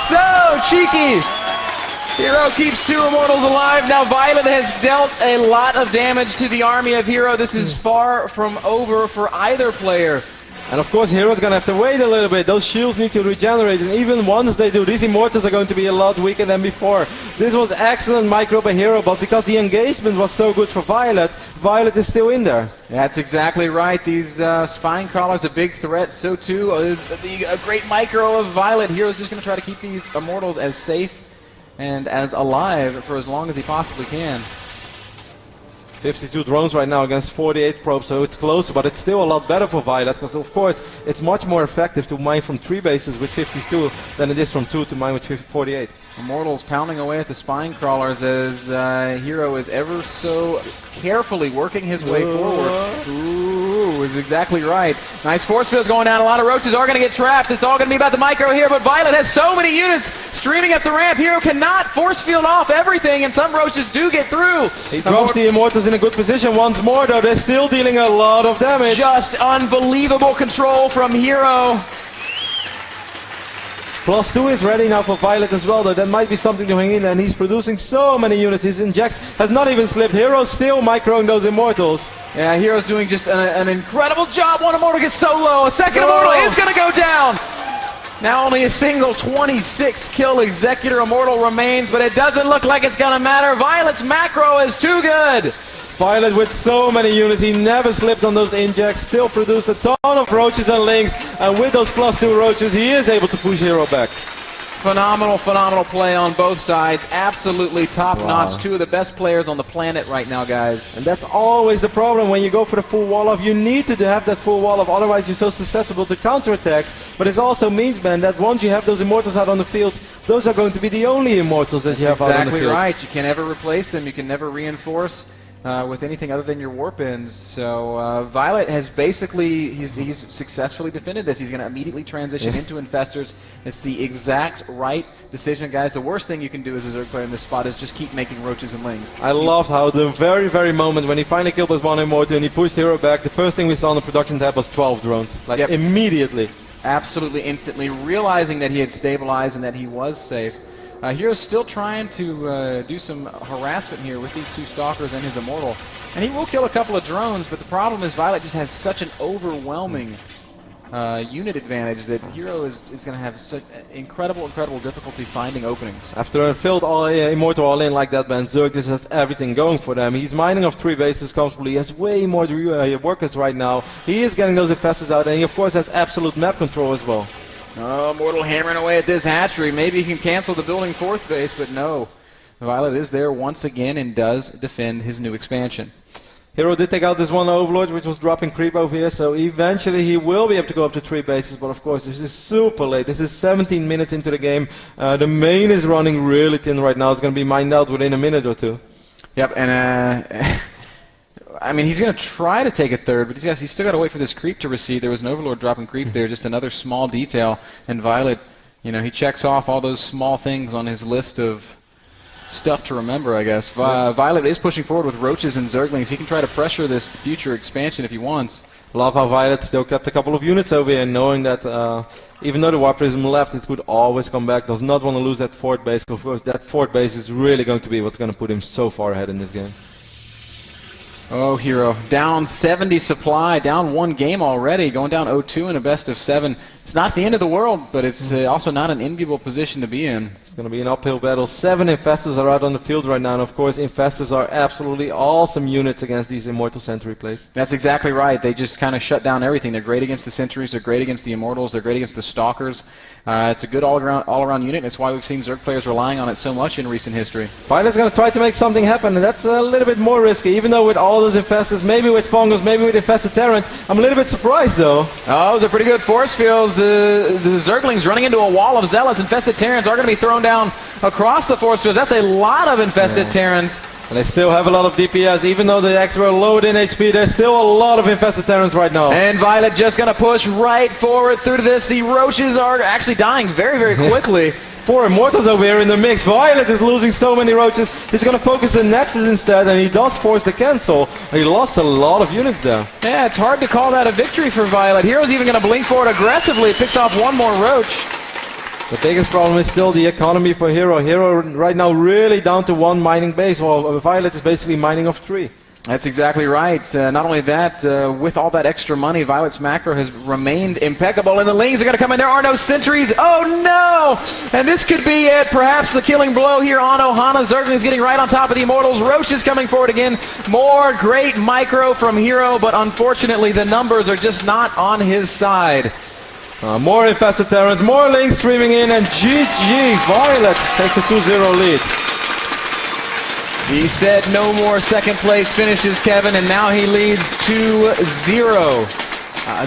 So cheeky. Hero keeps 2 Immortals alive. Now viOLet has dealt a lot of damage to the army of Hero. This is far from over for either player. And of course, Hero's going to have to wait a little bit. Those shields need to regenerate, and even once they do, these Immortals are going to be a lot weaker than before. This was excellent micro by Hero, but because the engagement was so good for viOLet, viOLet is still in there. That's exactly right. These spine crawlers a big threat. So too is a great micro of viOLet. Hero's just going to try to keep these Immortals as safe and as alive for as long as he possibly can. 52 drones right now against 48 probes, so it's close, but it's still a lot better for viOLet, because of course it's much more effective to mine from 3 bases with 52 than it is from 2 to mine with 48. Immortals pounding away at the spine crawlers as Hero is ever so carefully working his way forward. Ooh, is exactly right. Nice force fields going down. A lot of Roaches are going to get trapped. It's all going to be about the micro here, but viOLet has so many units streaming up the ramp. Hero cannot force field off everything, and some Roaches do get through. He drops the Immortals in a good position once more, though. They're still dealing a lot of damage. Just unbelievable control from Hero. +2 is ready now for viOLet as well, though. That might be something to hang in, and he's producing so many units. His injects has not even slipped. Hero's still microing those Immortals. Yeah, Hero's doing just an incredible job. One Immortal gets so low. A second Immortal is going to go down. Now only a single 26 kill Executor Immortal remains, but it doesn't look like it's going to matter. viOLet's macro is too good. viOLet with so many units, he never slipped on those injects, still produced a ton of Roaches and Lings, and with those +2 Roaches, he is able to push Hero back. Phenomenal, phenomenal play on both sides. Absolutely top-notch. 2 of the best players on the planet right now, guys. And that's always the problem when you go for the full wall-off. You need to have that full wall-off, otherwise you're so susceptible to counterattacks. But it also means, man, that once you have those Immortals out on the field, those are going to be the only Immortals that you have out on the field. Exactly right. You can never replace them. You can never reinforce with anything other than your warp ends. So viOLet has basically, he's successfully defended this. He's going to immediately transition into Infestors. It's the exact right decision, guys. The worst thing you can do as a Zerg player in this spot is just keep making Roaches and Lings. I love how the very moment when he finally killed that one Immortal and he pushed Hero back, the first thing we saw on the production tab was 12 drones. Like immediately. Absolutely instantly, realizing that he had stabilized and that he was safe. Hero's still trying to do some harassment here with these 2 Stalkers and his Immortal. And he will kill a couple of drones, but the problem is viOLet just has such an overwhelming unit advantage that Hero is going to have such incredible difficulty finding openings. After a filled Immortal all-in like that, man, Zerg just has everything going for them. He's mining off 3 bases comfortably. He has way more workers right now. He is getting those Infestors out, and he of course has absolute map control as well. Oh, Immortal hammering away at this hatchery. Maybe he can cancel the building 4th base, but no. viOLet is there once again and does defend his new expansion. Hero did take out this one Overlord, which was dropping creep over here, so eventually he will be able to go up to 3 bases, but of course this is super late. This is 17 minutes into the game. The main is running really thin right now. It's going to be mined out within a minute or two. Yep, and I mean, he's going to try to take a third, but he's still got to wait for this creep to recede. There was an Overlord dropping creep there, just another small detail. And viOLet, you know, he checks off all those small things on his list of stuff to remember, I guess. viOLet is pushing forward with Roaches and Zerglings. He can try to pressure this future expansion if he wants. Love how viOLet still kept a couple of units over here, knowing that even though the Warp Prism left, it could always come back. Does not want to lose that 4th base. Of course, that 4th base is really going to be what's going to put him so far ahead in this game. Oh, Hero. Down 70 supply, down 1 game already, going down 0-2 in a best of 7. It's not the end of the world, but it's also not an enviable position to be in. It's going to be an uphill battle. 7 Infestors are out on the field right now, and of course Infestors are absolutely awesome units against these Immortal Sentry plays. That's exactly right. They just kind of shut down everything. They're great against the Sentries, they're great against the Immortals, they're great against the Stalkers. It's a good all-around unit, and it's why we've seen Zerg players relying on it so much in recent history. viOLet's going to try to make something happen, and that's a little bit more risky, even though with all those Infestors, maybe with Fungus, maybe with Infested Terrans. I'm a little bit surprised though. Oh, those are pretty good force fields. The Zerglings running into a wall of Zealots. Infested Terrans are going to be thrown down across the force fields. That's a lot of Infested Terrans. And they still have a lot of DPS, even though the X were low in HP, there's still a lot of Infested Terrans right now. And viOLet just going to push right forward through to this. The Roaches are actually dying very, very quickly. 4 Immortals over here in the mix. viOLet is losing so many Roaches. He's going to focus the Nexus instead, and he does force the cancel. He lost a lot of units there. Yeah, it's hard to call that a victory for viOLet. Hero's even going to blink forward aggressively. Picks off 1 more Roach. The biggest problem is still the economy for Hero. Hero right now really down to 1 mining base, while viOLet is basically mining off 3. That's exactly right. Not only that, with all that extra money, viOLet's macro has remained impeccable, and the Lings are going to come in. There are no sentries. Oh no! And this could be it. Perhaps the killing blow here on Ohana. Zergling's getting right on top of the Immortals. Roach is coming forward again. More great micro from Hero, but unfortunately the numbers are just not on his side. More Infested Terrans, more Lings streaming in, and GG! viOLet takes a 2-0 lead. He said no more second place finishes, Kevin, and now he leads 2-0.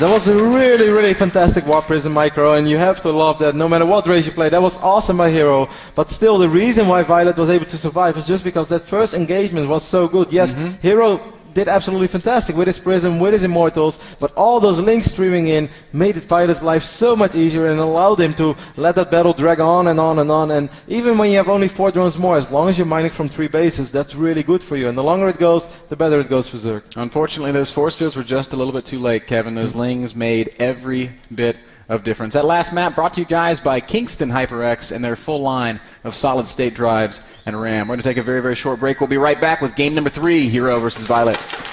That was a really, really fantastic Warp Prism micro, and you have to love that no matter what race you play. That was awesome by Hero, but still the reason why viOLet was able to survive was just because that first engagement was so good. Yes, Hero did absolutely fantastic with his Prism, with his Immortals, but all those Lings streaming in made viOLet's life so much easier and allowed him to let that battle drag on and on and on. And even when you have only 4 drones more, as long as you're mining from 3 bases, that's really good for you. And the longer it goes, the better it goes for Zerg. Unfortunately, those force fields were just a little bit too late, Kevin. Those Lings made every bit of difference. That last map brought to you guys by Kingston HyperX and their full line of solid-state drives and RAM. We're going to take a very, very short break. We'll be right back with game number 3, Hero versus viOLet.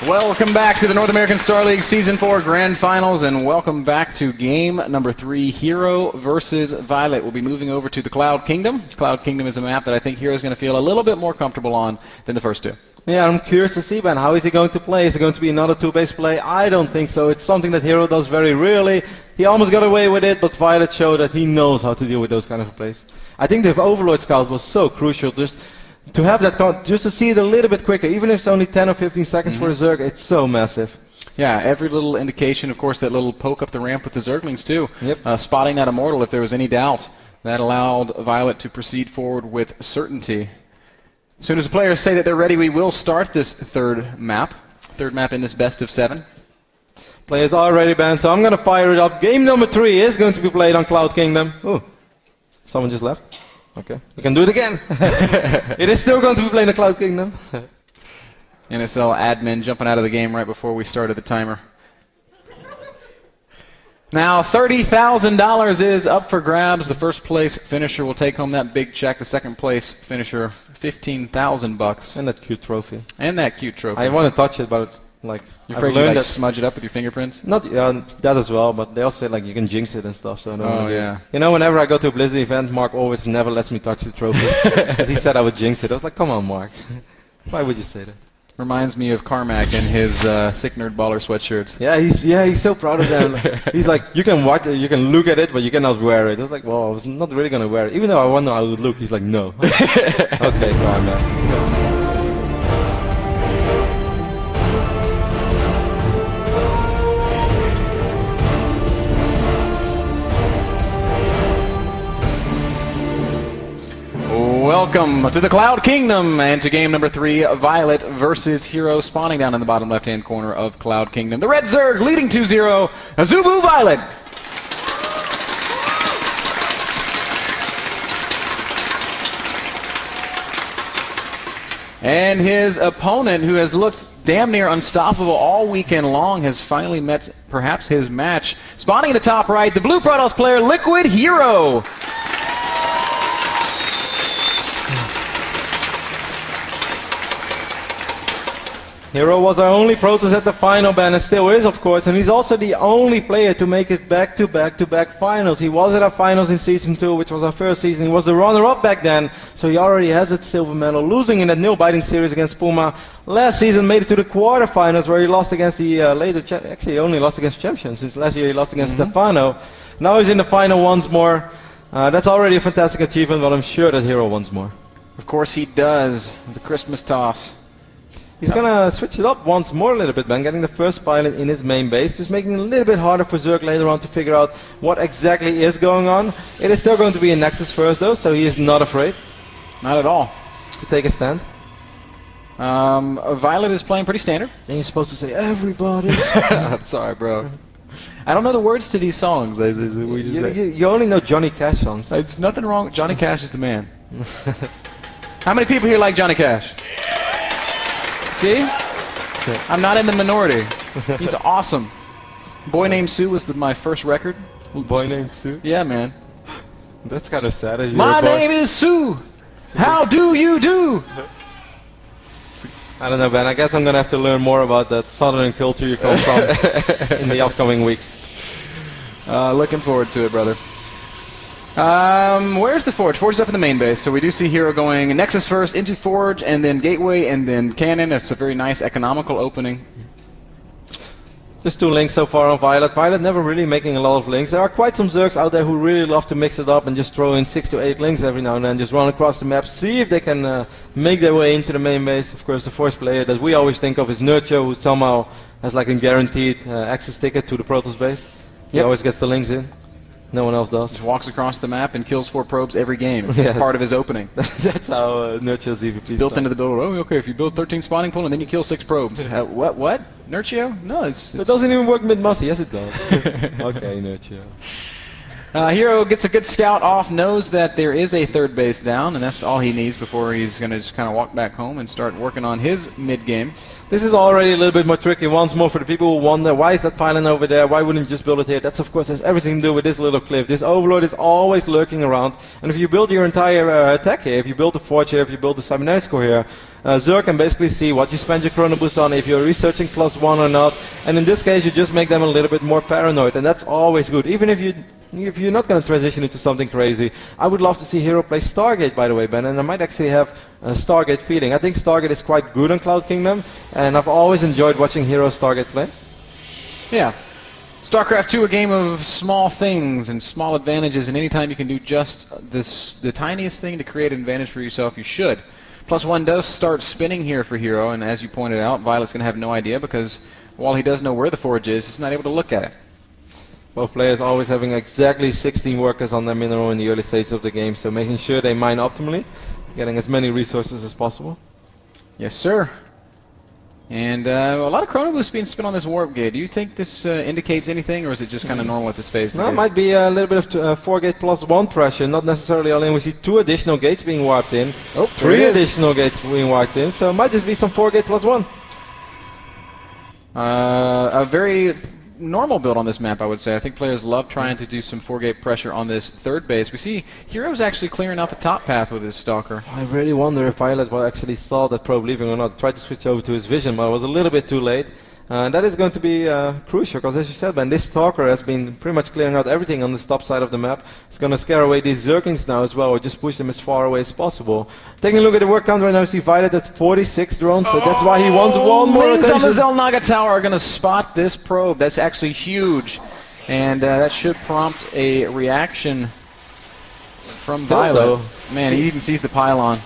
Welcome back to the North American Star League Season 4 Grand Finals, and welcome back to game number 3, Hero versus viOLet. We'll be moving over to the Cloud Kingdom. Cloud Kingdom is a map that I think Hero is going to feel a little bit more comfortable on than the first 2. Yeah, I'm curious to see, Ben. How is he going to play? Is it going to be another 2-base play? I don't think so. It's something that Hero does very rarely. He almost got away with it, but viOLet showed that he knows how to deal with those kind of plays. I think the Overlord Scout was so crucial. Just to have that, just to see it a little bit quicker, even if it's only 10 or 15 seconds for a Zerg, it's so massive. Yeah, every little indication, of course, that little poke up the ramp with the Zerglings, too. Yep. Spotting that Immortal if there was any doubt. That allowed viOLet to proceed forward with certainty. As soon as the players say that they're ready, we will start this third map. Third map in this best of 7. Players are ready, Ben, so I'm going to fire it up. Game number 3 is going to be played on Cloud Kingdom. Oh, someone just left. Okay, we can do it again. It is still going to be played on Cloud Kingdom. NSL admin jumping out of the game right before we started the timer. Now $30,000 is up for grabs. The first place finisher will take home that big check. The second place finisher, $15,000. And that cute trophy. And that cute trophy. I want to touch it, but like you're afraid you like smudge it up with your fingerprints? Not that as well, but they also say like you can jinx it and stuff. So I don't oh yeah. You know, whenever I go to a Blizzard event, Mark always never lets me touch the trophy because he said I would jinx it. I was like, come on, Mark. Why would you say that? Reminds me of Carmack and his Sick Nerd Baller sweatshirts. Yeah, he's so proud of them. He's like, you can watch it, you can look at it, but you cannot wear it. I was like, well, I was not really gonna wear it, even though I wonder how it would look. He's like, no. Okay, Carmack. Welcome to the Cloud Kingdom and to game number 3, viOLet versus Hero, spawning down in the bottom left-hand corner of Cloud Kingdom. The Red Zerg leading 2-0, Azubu viOLet. And his opponent, who has looked damn near unstoppable all weekend long, has finally met perhaps his match. Spawning in the top right, the Blue Protoss player, LiquidHerO. Hero was our only Protoss at the final, Ben, and still is, of course, and he's also the only player to make it back-to-back-to-back finals. He was at our finals in Season 2, which was our first season. He was the runner-up back then, so he already has that silver medal, losing in that nail-biting series against Puma. Last season made it to the quarterfinals, where he lost against the actually he only lost against champions, since last year he lost against Stefano. Now he's in the final once more. That's already a fantastic achievement, but I'm sure that Hero wants more. Of course he does, the Christmas toss. He's going to switch it up once more a little bit, Ben, getting the first pilot in his main base, just making it a little bit harder for Zerg later on to figure out what exactly is going on. It is still going to be a Nexus first, though, so he is not afraid. Not at all. To take a stand. viOLet is playing pretty standard. Then you're supposed to say, everybody. I'm sorry, bro. I don't know the words to these songs. You only know Johnny Cash songs. There's nothing wrong. Johnny Cash is the man. How many people here like Johnny Cash? See? I'm not in the minority. He's awesome. Boy Named Sue was my first record. Boy Named Sue? Yeah, man. That's kind of sad. My name is Sue. How do you do? I don't know, Ben. I guess I'm going to have to learn more about that southern culture you come from in the upcoming weeks. Looking forward to it, brother. Where's the Forge? Forge is up in the main base, so we do see Hero going Nexus first, into Forge, and then Gateway, and then Cannon. It's a very nice, economical opening. Just 2 links so far on viOLet. viOLet never really making a lot of links. There are quite some Zergs out there who really love to mix it up and just throw in 6 to 8 links every now and then, just run across the map, see if they can make their way into the main base. Of course, the first player that we always think of is NASL, who somehow has like a guaranteed access ticket to the Protoss base. He always gets the links in. No one else does. Just walks across the map and kills 4 probes every game. It's just part of his opening. That's how NASL's EVP built into the build. Oh, okay, if you build 13 spawning pool and then you kill 6 probes. What? NASL? No, it's... That doesn't even work mid-muscle. Yes, it does. Okay, NASL. Hero gets a good scout off, knows that there is a third base down, and that's all he needs before he's going to just kind of walk back home and start working on his mid-game. This is already a little bit more tricky once more for the people who wonder, why is that pylon over there? Why wouldn't you just build it here? That's, of course, has everything to do with this little cliff. This Overlord is always lurking around, and if you build your entire attack here, if you build the Forge here, if you build the Cybernetics Core here, Zerg can basically see what you spend your Chrono Boost on, if you're researching +1 or not, and in this case you just make them a little bit more paranoid, and that's always good. Even if you're not going to transition into something crazy. I would love to see Hero play Stargate, by the way, Ben, and I might actually have a Stargate feeling. I think Stargate is quite good on Cloud Kingdom, and I've always enjoyed watching Hero Stargate play. Yeah. StarCraft 2, a game of small things and small advantages, and anytime you can do just the tiniest thing to create an advantage for yourself, you should. +1 does start spinning here for Hero, and as you pointed out, viOLet's going to have no idea because while he does know where the forge is, he's not able to look at it. Both players always having exactly 16 workers on their mineral in the early stages of the game, so making sure they mine optimally, getting as many resources as possible. Yes, sir. And a lot of chrono boost being spent on this warp gate. Do you think this indicates anything, or is it just kind of normal at this phase? No, it might be a little bit of 4 gate plus 1 pressure, not necessarily all in. We see 2 additional gates being wiped in, 3 additional gates being wiped in, so it might just be some 4 gate plus 1. A very normal build on this map, I would say. I think players love trying to do some 4-gate pressure on this third base. We see Hero's actually clearing out the top path with his Stalker. I really wonder if viOLet actually saw that probe leaving or not. Tried to switch over to his vision, but it was a little bit too late. That is going to be crucial, because as you said, Ben, this Stalker has been pretty much clearing out everything on the top side of the map. It's going to scare away these Zerglings now as well, or just push them as far away as possible. Taking a look at the work count right now, we see viOLet at 46 drones, so that's why he wants one more Lings attention. on the Zelnaga Tower are going to spot this probe. That's actually huge, and that should prompt a reaction from viOLet. Man, he even sees the pylon.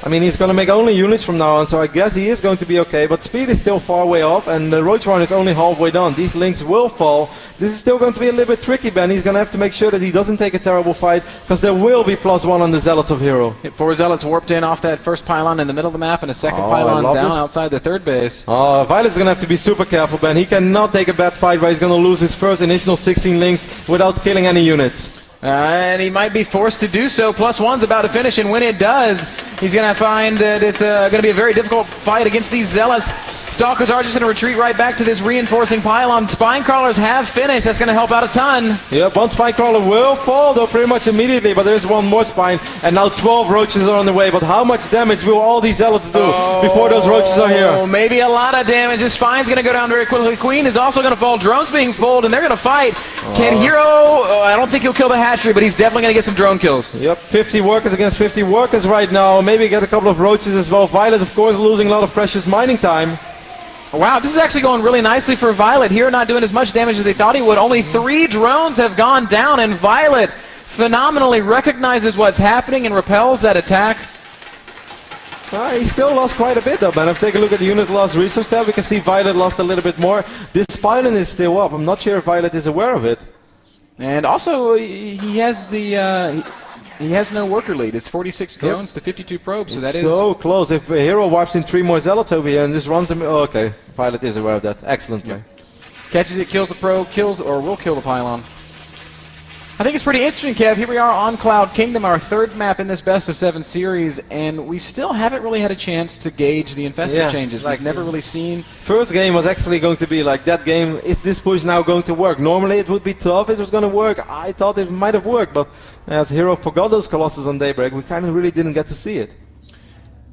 I mean, he's going to make only units from now on, so I guess he is going to be okay, but speed is still far way off, and the Roach Run is only halfway done. These links will fall. This is still going to be a little bit tricky, Ben. He's going to have to make sure that he doesn't take a terrible fight, because there will be +1 on the Zealots of Hero. 4 Zealots warped in off that first pylon in the middle of the map, and a second pylon down outside the third base. Oh, viOLet's going to have to be super careful, Ben. He cannot take a bad fight where he's going to lose his first initial 16 links without killing any units. And he might be forced to do so. +1's about to finish, and when it does, he's going to find that it's going to be a very difficult fight against these Zealots. Stalkers are just going to retreat right back to this reinforcing pylon. Spine Crawlers have finished. That's going to help out a ton. Yep, one Spine Crawler will fall, though, pretty much immediately, but there's one more Spine, and now 12 Roaches are on the way. But how much damage will all these Zealots do before those Roaches are here? Maybe a lot of damage. His Spine's going to go down very quickly. Queen is also going to fall. Drones being pulled, and they're going to fight. Can Hero... I don't think he'll kill the hatchery, but he's definitely going to get some drone kills. Yep, 50 workers against 50 workers right now. Maybe get a couple of Roaches as well. viOLet, of course, losing a lot of precious mining time. Wow, this is actually going really nicely for viOLet. Hero not doing as much damage as they thought he would. Only 3 drones have gone down, and viOLet phenomenally recognizes what's happening and repels that attack. He still lost quite a bit, though, man. If we take a look at the units lost resource tab, we can see viOLet lost a little bit more. This pylon is still up. I'm not sure if viOLet is aware of it. And also, he has the... he has no worker lead. It's 46 drones to 52 probes, so that is... so close. If Hero wipes in 3 more Zealots over here and just runs them... Oh, okay, viOLet is aware of that. Excellent play. Catches it, kills the probe, kills or will kill the pylon. I think it's pretty interesting, Kev. Here we are on Cloud Kingdom, our 3rd map in this Best of 7 series, and we still haven't really had a chance to gauge the Infestor changes. We've never really seen... First game was actually going to be like that game. Is this push now going to work? Normally it would be tough. It was going to work. I thought it might have worked, but as Hero forgot those Colossus on Daybreak, we kind of really didn't get to see it.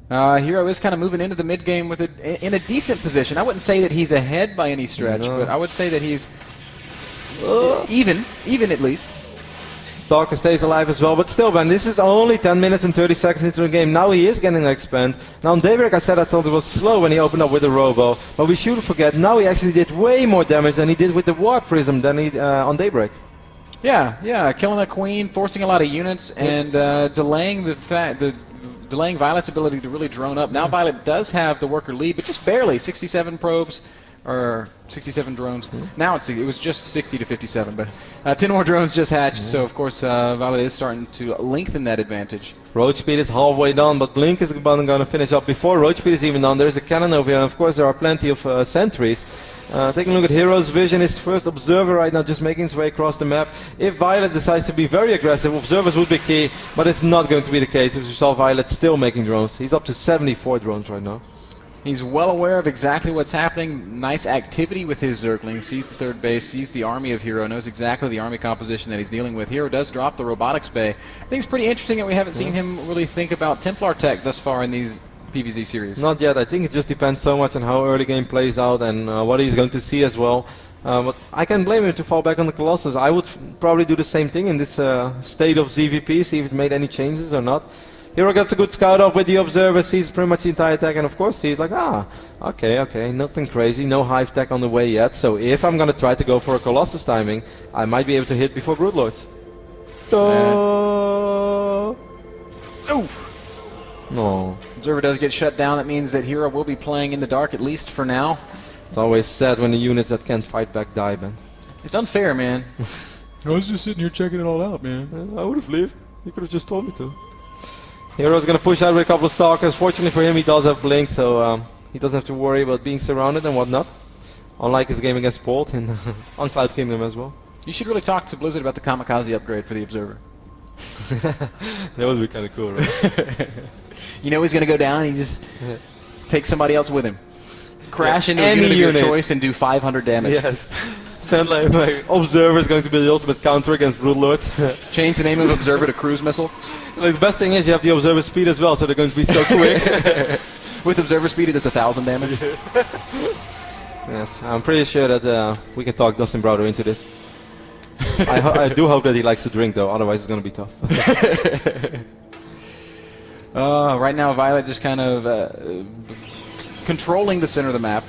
Hero is kind of moving into the mid game with in a decent position. I wouldn't say that he's ahead by any stretch, but I would say that he's even at least. Stalker stays alive as well, but still, Ben, this is only 10 minutes and 30 seconds into the game. Now he is getting an expand. Now on Daybreak I said I thought it was slow when he opened up with the Robo, but we shouldn't forget, now he actually did way more damage than he did with the Warp Prism than he on Daybreak. Yeah, killing that Queen, forcing a lot of units, and delaying delaying viOLet's ability to really drone up. Now viOLet does have the worker lead, but just barely. 67 probes, or 67 drones. Now it was just 60 to 57, but 10 more drones just hatched, so of course viOLet is starting to lengthen that advantage. Roach Speed is halfway done, but Blink is going to finish up before Roach Speed is even done. There's a cannon over here, and of course there are plenty of sentries. Taking a look at Hero's vision, his first observer right now just making his way across the map. If viOLet decides to be very aggressive, observers would be key, but it's not going to be the case if you saw viOLet still making drones. He's up to 74 drones right now. He's well aware of exactly what's happening. Nice activity with his Zergling. Sees the third base, sees the army of Hero, knows exactly the army composition that he's dealing with. Hero does drop the robotics bay. I think it's pretty interesting that we haven't seen him really think about Templar tech thus far in these PvZ series. Not yet. I think it just depends so much on how early game plays out and what he's going to see as well. But I can blame him to fall back on the Colossus. I would probably do the same thing in this state of ZVP, see if it made any changes or not. Hero gets a good scout off with the observer, sees pretty much the entire attack, and of course he's like, okay, nothing crazy, no hive tech on the way yet, so if I'm gonna try to go for a Colossus timing, I might be able to hit before Broodlords. No. Observer does get shut down. That means that Hero will be playing in the dark, at least for now. It's always sad when the units that can't fight back die, man. It's unfair, man. I was just sitting here checking it all out, man. I would have lived. You could have just told me to. Hero's gonna push out with a couple of stalkers. Fortunately for him, he does have blink, so he doesn't have to worry about being surrounded and whatnot. Unlike his game against Polt in on Cloud Kingdom as well. You should really talk to Blizzard about the Kamikaze upgrade for the Observer. That would be kind of cool, right? You know he's gonna go down. He just takes somebody else with him. Crash into a any unit of your unit. choice and do 500 damage. Yes. Send like Observer is going to be the ultimate counter against Broodlords. Change the name of Observer to Cruise Missile. Like, the best thing is you have the Observer speed as well, so they're going to be so quick. With Observer speed, it does 1,000 damage. Yes, I'm pretty sure that we can talk Dustin Browder into this. I do hope that he likes to drink, though, otherwise it's going to be tough. Right now, viOLet just kind of controlling the center of the map,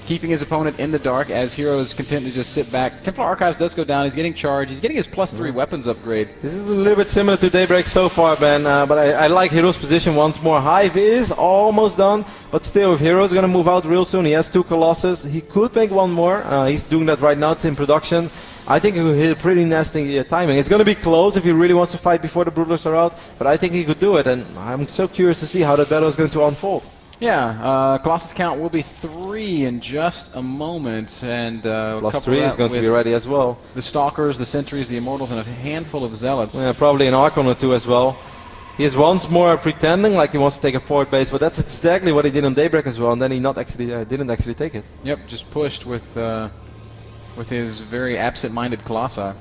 keeping his opponent in the dark as Hero is content to just sit back. Templar Archives does go down. He's getting charged. He's getting his +3 weapons upgrade. This is a little bit similar to Daybreak so far, Ben, but I like Hero's position once more. Hive is almost done, but still, if Hero's going to move out real soon, he has 2 Colossus. He could make one more. He's doing that right now. It's in production. I think he will hit a pretty nasty timing. It's going to be close if he really wants to fight before the Broodlords are out, but I think he could do it, and I'm so curious to see how that battle is going to unfold. Yeah, Colossus count will be 3 in just a moment, and +3 is going to be ready as well. The Stalkers, the Sentries, the Immortals, and a handful of Zealots. Yeah, probably an Archon or 2 as well. He is once more pretending like he wants to take a forward base, but that's exactly what he did on Daybreak as well, and then he didn't actually take it. Yep, just pushed with his very absent-minded Colossi.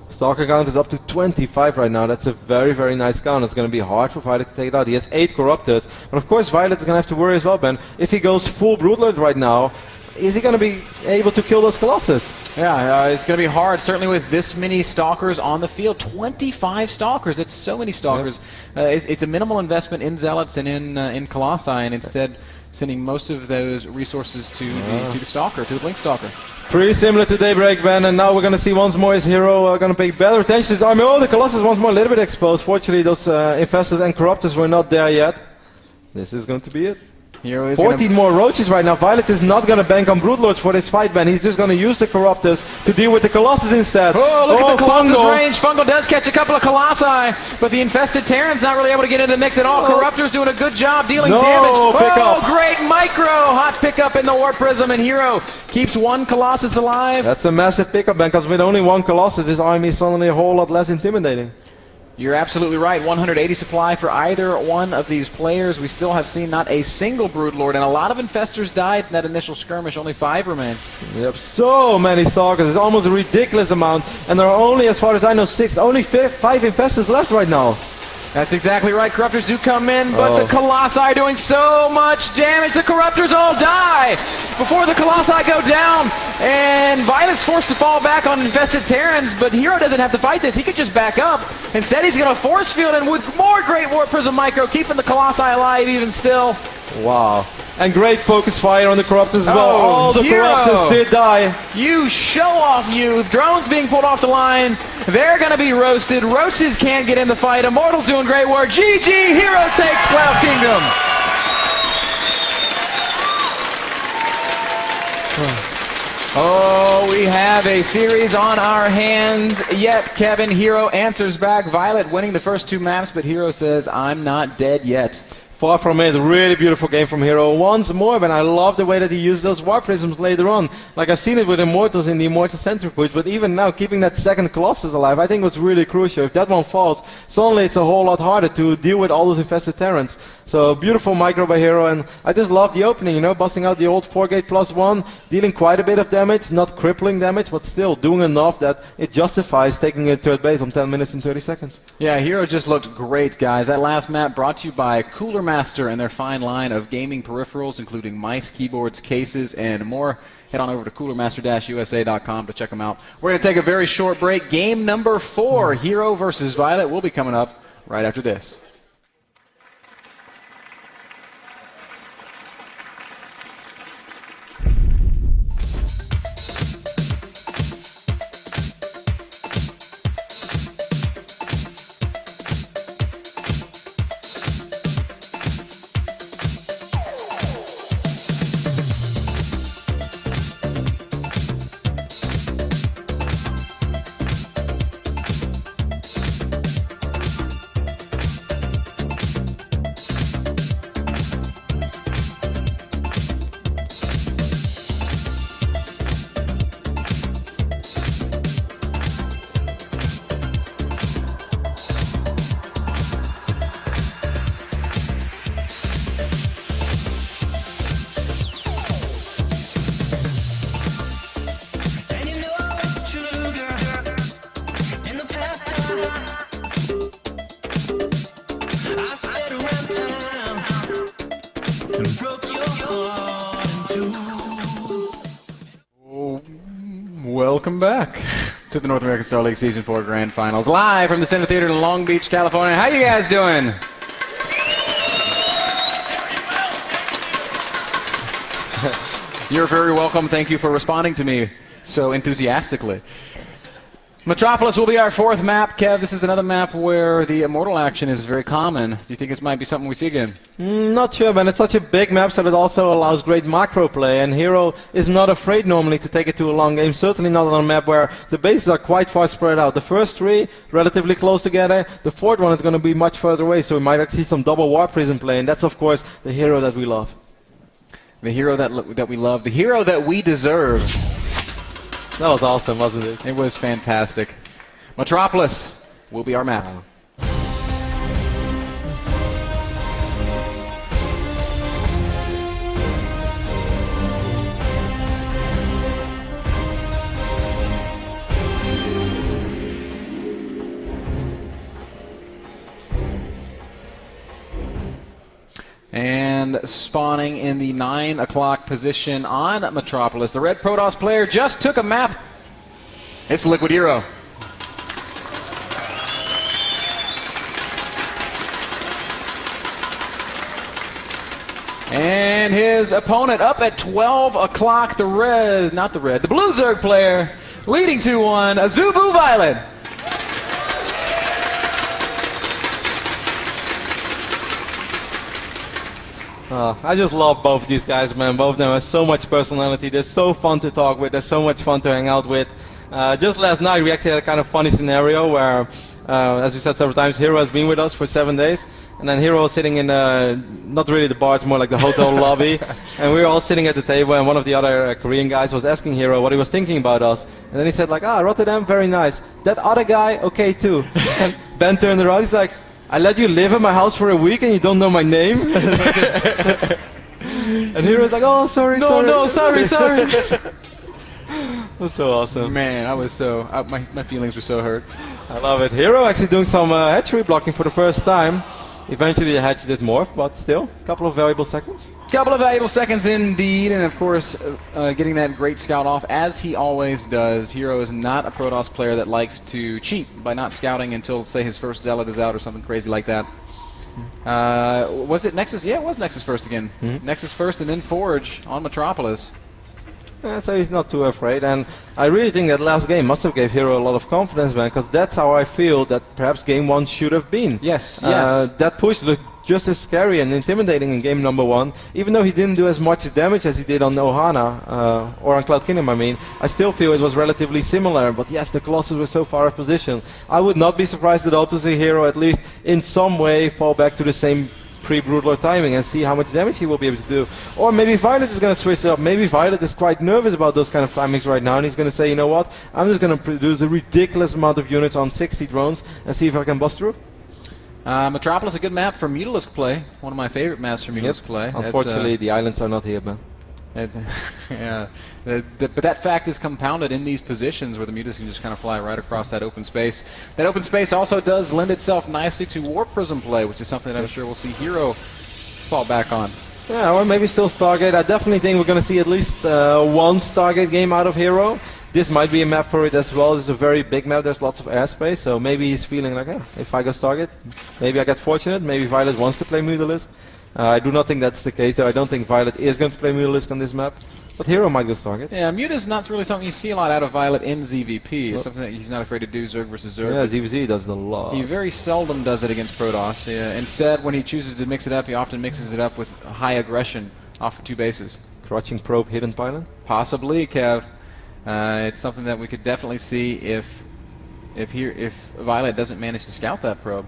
Stalker count is up to 25 right now. That's a very, very nice count. It's going to be hard for Violet to take it out. He has 8 Corruptors. But of course, Violet is going to have to worry as well, Ben. If he goes full Broodlord right now, is he going to be able to kill those Colossus? Yeah, it's going to be hard, certainly with this many Stalkers on the field. 25 Stalkers. It's so many Stalkers. Yep. It's a minimal investment in Zealots and in Colossi, and instead sending most of those resources to the Stalker, to the Blink Stalker. Pretty similar to Daybreak, Ben, and now we're going to see once more his Hero going to pay better attention to his army. Oh, the Colossus once more a little bit exposed. Fortunately, those Infestors and Corruptors were not there yet. This is going to be it. Hero is 14 more Roaches right now. Violet is not going to bank on Broodlords for this fight, Ben. He's just going to use the Corruptors to deal with the Colossus instead. Oh, look at the Colossus Fungal. range. Fungal does catch a couple of Colossi, but the Infested Terran's not really able to get into the mix at all. Corruptor's doing a good job dealing damage. Pickup. Great micro. Hot pickup in the Warp Prism, and Hero keeps 1 Colossus alive. That's a massive pickup, Ben, because with only 1 Colossus, his army is suddenly a whole lot less intimidating. You're absolutely right. 180 supply for either one of these players. We still have seen not a single Broodlord, and a lot of Infestors died in that initial skirmish. Only 5 remain. Yep, so many Stalkers. It's almost a ridiculous amount. And there are only, as far as I know, 6, only 5 Infestors left right now. That's exactly right. Corruptors do come in, but the Colossi doing so much damage. The Corruptors all die before the Colossi go down. And Violet's forced to fall back on Infested Terrans, but Hero doesn't have to fight this. He could just back up. Instead, he's going to force field, and with more great Warp Prism Micro, keeping the Colossi alive even still. Wow. And great focus fire on the Corruptors as well. All the Hero. Corruptors did die. You show off, you. Drones being pulled off the line. They're going to be roasted. Roaches can't get in the fight. Immortals doing great work. GG. Hero takes Cloud Kingdom. Oh, we have a series on our hands. Yet Kevin, Hero answers back. Violet winning the first 2 maps, but Hero says, I'm not dead yet. Far from it. Really beautiful game from Hero once more, but I love the way that he used those Warp Prisms later on. Like, I've seen it with Immortals in the Immortal Centrifuge, but even now, keeping that second Colossus alive, I think was really crucial. If that one falls, suddenly it's a whole lot harder to deal with all those Infested Terrans. So, beautiful micro by Hero, and I just love the opening, you know, busting out the old 4-gate +1, dealing quite a bit of damage, not crippling damage, but still doing enough that it justifies taking a third base on 10 minutes and 30 seconds. Yeah, Hero just looked great, guys. That last map brought to you by Cooler Master and their fine line of gaming peripherals, including mice, keyboards, cases, and more. Head on over to coolermaster-usa.com to check them out. We're going to take a very short break. Game number 4, Hero versus Violet, will be coming up right after this. Welcome back to the North American Star League Season 4 Grand Finals, live from the Center Theater in Long Beach, California. How you guys doing? You're very welcome. Thank you for responding to me so enthusiastically. Metropolis will be our fourth map. Kev, this is another map where the immortal action is very common. Do you think this might be something we see again? Not sure, man. It's such a big map, so it also allows great macro play, and Hero is not afraid normally to take it to a long game, certainly not on a map where the bases are quite far spread out. The first three, relatively close together. The fourth one is going to be much further away, so we might actually see some double warp prism play, and that's, of course, the Hero that we love. The hero that we love, the hero that we deserve. That was awesome, wasn't it? It was fantastic. Metropolis will be our map. And spawning in the 9 o'clock position on Metropolis. The red Protoss player just took a map. It's LiquidHerO. And his opponent up at 12 o'clock, the blue Zerg player, leading 2-1, Azubu viOLet. I just love both of these guys, man. Both of them have so much personality. They're so fun to talk with. They're so much fun to hang out with. Just last night, we actually had a kind of funny scenario where, as we said several times, Hero has been with us for 7 days. And then Hero was sitting in, not really the bar, it's more like the hotel lobby. And we were all sitting at the table, and one of the other Korean guys was asking Hero what he was thinking about us. And then he said, like, Rotterdam, very nice. That other guy, okay, too. And Ben turned around, he's like, I let you live in my house for a week and you don't know my name? And Hero's like, oh, sorry. No, sorry. That's so awesome. Man, I was so, my feelings were so hurt. I love it. Hero actually doing some hatchery blocking for the first time. Eventually the hatch did morph, but still, a couple of valuable seconds. Couple of valuable seconds indeed, and of course, getting that great scout off, as he always does. Hero is not a Protoss player that likes to cheat by not scouting until, say, his first Zealot is out or something crazy like that. Was it Nexus? Yeah, it was Nexus first again. Nexus first and then Forge on Metropolis. Yeah, so he's not too afraid, and I really think that last game must have gave Hero a lot of confidence, man, because that's how I feel that perhaps game 1 should have been. Yes. That push looked just as scary and intimidating in game number 1, even though he didn't do as much damage as he did on Ohana, or on Cloud Kingdom, I mean. I still feel it was relatively similar, but yes, the Colossus were so far off position. I would not be surprised at all to see Hero at least in some way fall back to the same pre-Broodlord timing and see how much damage he will be able to do. Or maybe viOLet is going to switch up. Maybe viOLet is quite nervous about those kind of timings right now, and he's going to say, you know what, I'm just going to produce a ridiculous amount of units on 60 drones and see if I can bust through. Metropolis, a good map for Mutalisk play. One of my favorite maps for Mutalisk play. Unfortunately, the islands are not here, man. Yeah, but that fact is compounded in these positions where the Mutalisk can just kind of fly right across that open space. That open space also does lend itself nicely to Warp Prism play, which is something that I'm sure we'll see Hero fall back on. Yeah, or maybe still Stargate. I definitely think we're going to see at least one Stargate game out of Hero. This might be a map for it as well. It's a very big map. There's lots of airspace, so maybe he's feeling like, if I go Stargate, maybe I get fortunate. Maybe viOLet wants to play Mutalisk. I do not think that's the case, though. I don't think viOLet is going to play Mutalisk on this map. But Hero might go Stargate. Yeah, Mute is not really something you see a lot out of viOLet in ZVP. It's something that he's not afraid to do, Zerg versus Zerg. Yeah, ZVZ does it a lot. He very seldom does it against Protoss. Yeah. Instead, when he chooses to mix it up, he often mixes it up with high aggression off of 2 bases. Crouching Probe, Hidden Pylon? Possibly, Kev. It's something that we could definitely see if viOLet doesn't manage to scout that probe.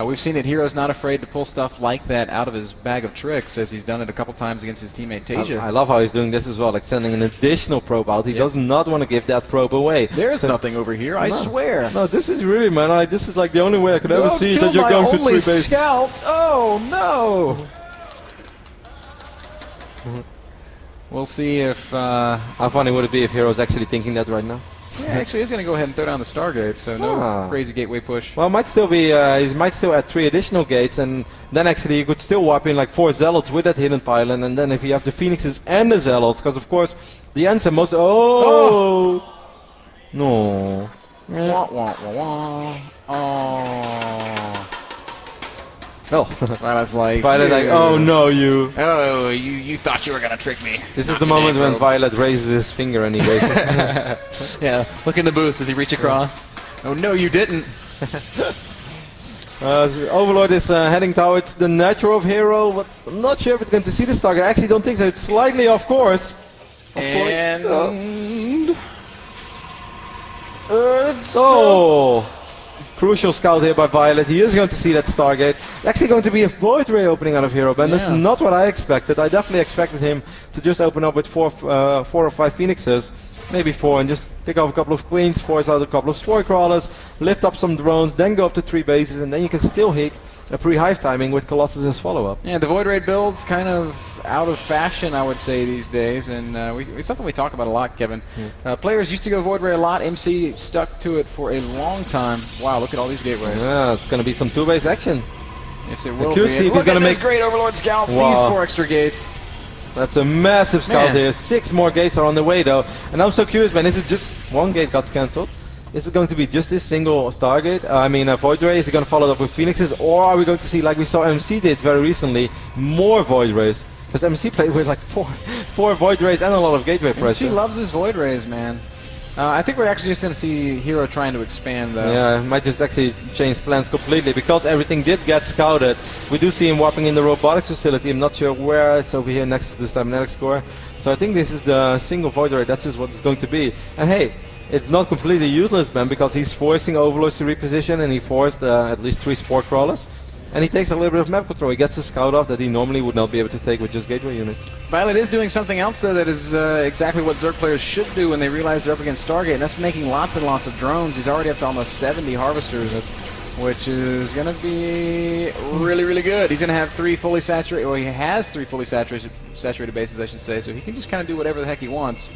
We've seen that Hero's not afraid to pull stuff like that out of his bag of tricks, as he's done it a couple times against his teammate Tasia. I love how he's doing this as well, like sending an additional probe out. He does not want to give that probe away. There's nothing over here, I swear. No, this is really, man, this is like the only way I could ever see that you're going to 3 base. Scout! Oh, no! We'll see if... How funny would it be if Hero's actually thinking that right now? Yeah, actually, he's going to go ahead and throw down the Stargate, so no crazy gateway push. Well, might still be. He might still add 3 additional gates, and then actually you could still wipe in like 4 Zealots with that hidden pylon, and then if you have the Phoenixes and the Zealots, because of course the answer most. Oh! No. Wah, wah, wah, wah. Oh. Oh. Violet's like, oh no, you. Oh, you thought you were going to trick me. This is the moment when Violet raises his finger and he waves it. Yeah, look in the booth. Does he reach across? Oh, no, you didn't. So Overlord is heading towards the natural of Hero, but I'm not sure if it's going to see this target. I actually don't think so. It's slightly off course. Crucial scout here by Violet. He is going to see that Stargate. Actually going to be a Void Ray opening out of Hero, Ben. That's not what I expected. I definitely expected him to just open up with 4 or 5 Phoenixes. Maybe 4, and just pick off a couple of Queens, force out a couple of Spore Crawlers, lift up some drones, then go up to 3 bases, and then you can still hit a pre-hive timing with Colossus as follow-up. Yeah, the Void Raid build's kind of out of fashion, I would say, these days, and it's something we talk about a lot, Kevin. Players used to go Void Raid a lot. MC stuck to it for a long time. Wow, look at all these gateways. Yeah, it's going to be some 2-base action. Yes, it will be. Look at this great Overlord Scout. Sees 4 extra gates. That's a massive scout here. 6 more gates are on the way, though. And I'm so curious, Ben, is it just 1 gate got cancelled? Is it going to be just this single Stargate? Void Ray? Is it going to follow up with Phoenixes? Or are we going to see, like we saw MC did very recently, more Void Rays? Because MC played with like 4 Void Rays and a lot of gateway pressure. MC loves his Void Rays, man. I think we're actually just going to see Hero trying to expand, though. Yeah, might just actually change plans completely, because everything did get scouted. We do see him warping in the robotics facility. I'm not sure where. It's over here next to the cybernetics core. So I think this is the single Void Ray. That's just what it's going to be. And hey, it's not completely useless, man, because he's forcing Overlords to reposition, and he forced at least 3 Spore Crawlers. And he takes a little bit of map control. He gets a scout off that he normally would not be able to take with just gateway units. Violet is doing something else, though, that is exactly what Zerg players should do when they realize they're up against Stargate, and that's making lots and lots of drones. He's already up to almost 70 harvesters, which is going to be really, really good. He's going to have 3 fully saturated, well, he has 3 fully saturated bases, I should say, so he can just kind of do whatever the heck he wants.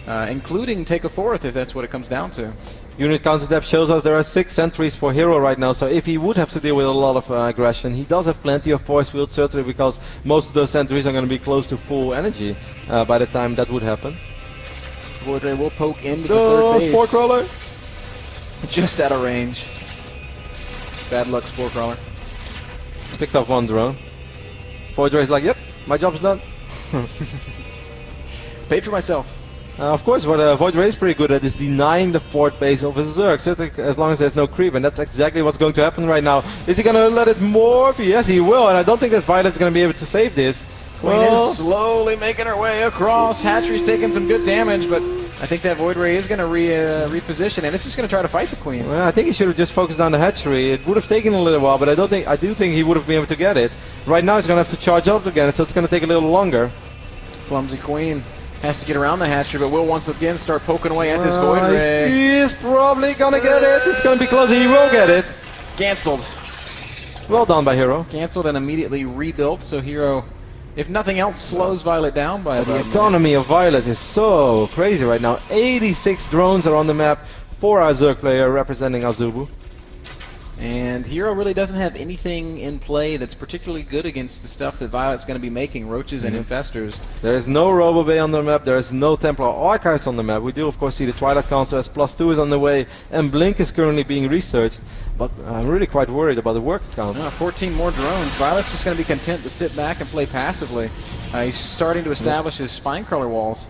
Including take a 4th if that's what it comes down to. Unit counter tab shows us there are 6 sentries for Hero right now, so if he would have to deal with a lot of aggression, he does have plenty of force field, certainly, because most of those sentries are going to be close to full energy by the time that would happen. Void Ray will poke into the 3rd base. Spore Crawler! Just out of range. Bad luck, Spore Crawler. Picked up 1 drone. Void Ray's like, yep, my job's done. Paid for myself. Of course, what Void Ray is pretty good at is denying the 4th base of his Zerg, certainly as long as there's no creep, and that's exactly what's going to happen right now. Is he going to let it morph? Yes, he will, and I don't think that Violet's going to be able to save this. Queen is slowly making her way across. Hatchery's taking some good damage, but I think that Void Ray is going to reposition, and it's just going to try to fight the Queen. Well, I think he should have just focused on the Hatchery. It would have taken a little while, but I do think he would have been able to get it. Right now he's going to have to charge up again, so it's going to take a little longer. Clumsy Queen has to get around the Hatchery, but will once again start poking away at this Void Ray. He's probably going to get it. It's going to be closer. He will get it. Cancelled. Well done by Hero. Cancelled and immediately rebuilt, so Hero, if nothing else, slows Violet down by the economy of Violet is so crazy right now. 86 drones are on the map for our Zerg player representing Azubu. And Hero really doesn't have anything in play that's particularly good against the stuff that Violet's going to be making, roaches and infestors. There is no Robo Bay on the map, there is no Templar Archives on the map. We do of course see the Twilight Council as +2 is on the way, and Blink is currently being researched. But I'm really quite worried about the work count. 14 more drones. Violet's just going to be content to sit back and play passively. He's starting to establish his Spinecrawler walls.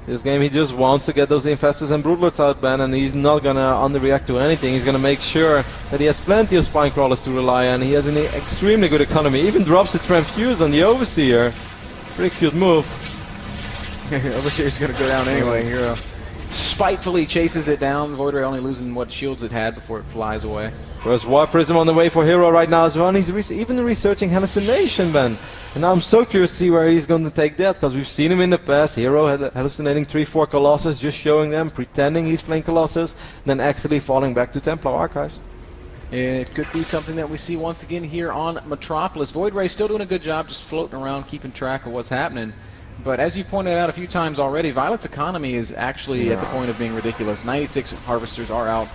This game, he just wants to get those Infestors and Broodlords out, Ben, and he's not going to underreact to anything. He's going to make sure that he has plenty of Spinecrawlers to rely on. He has an extremely good economy. Even drops the Transfuse on the Overseer. Pretty cute move. Overseer's going to go down anyway. Hero spitefully chases it down. Void Ray only losing what shields it had before it flies away. First Warp Prism on the way for Hero right now as well. And he's even researching Hallucination, Ben. And I'm so curious to see where he's going to take that, because we've seen him in the past. Hero had hallucinating 3-4 Colossus, just showing them, pretending he's playing Colossus, then actually falling back to Templar Archives. It could be something that we see once again here on Metropolis. Void Ray still doing a good job just floating around, keeping track of what's happening. But as you pointed out a few times already, Violet's economy is actually at the point of being ridiculous. 96 harvesters are out.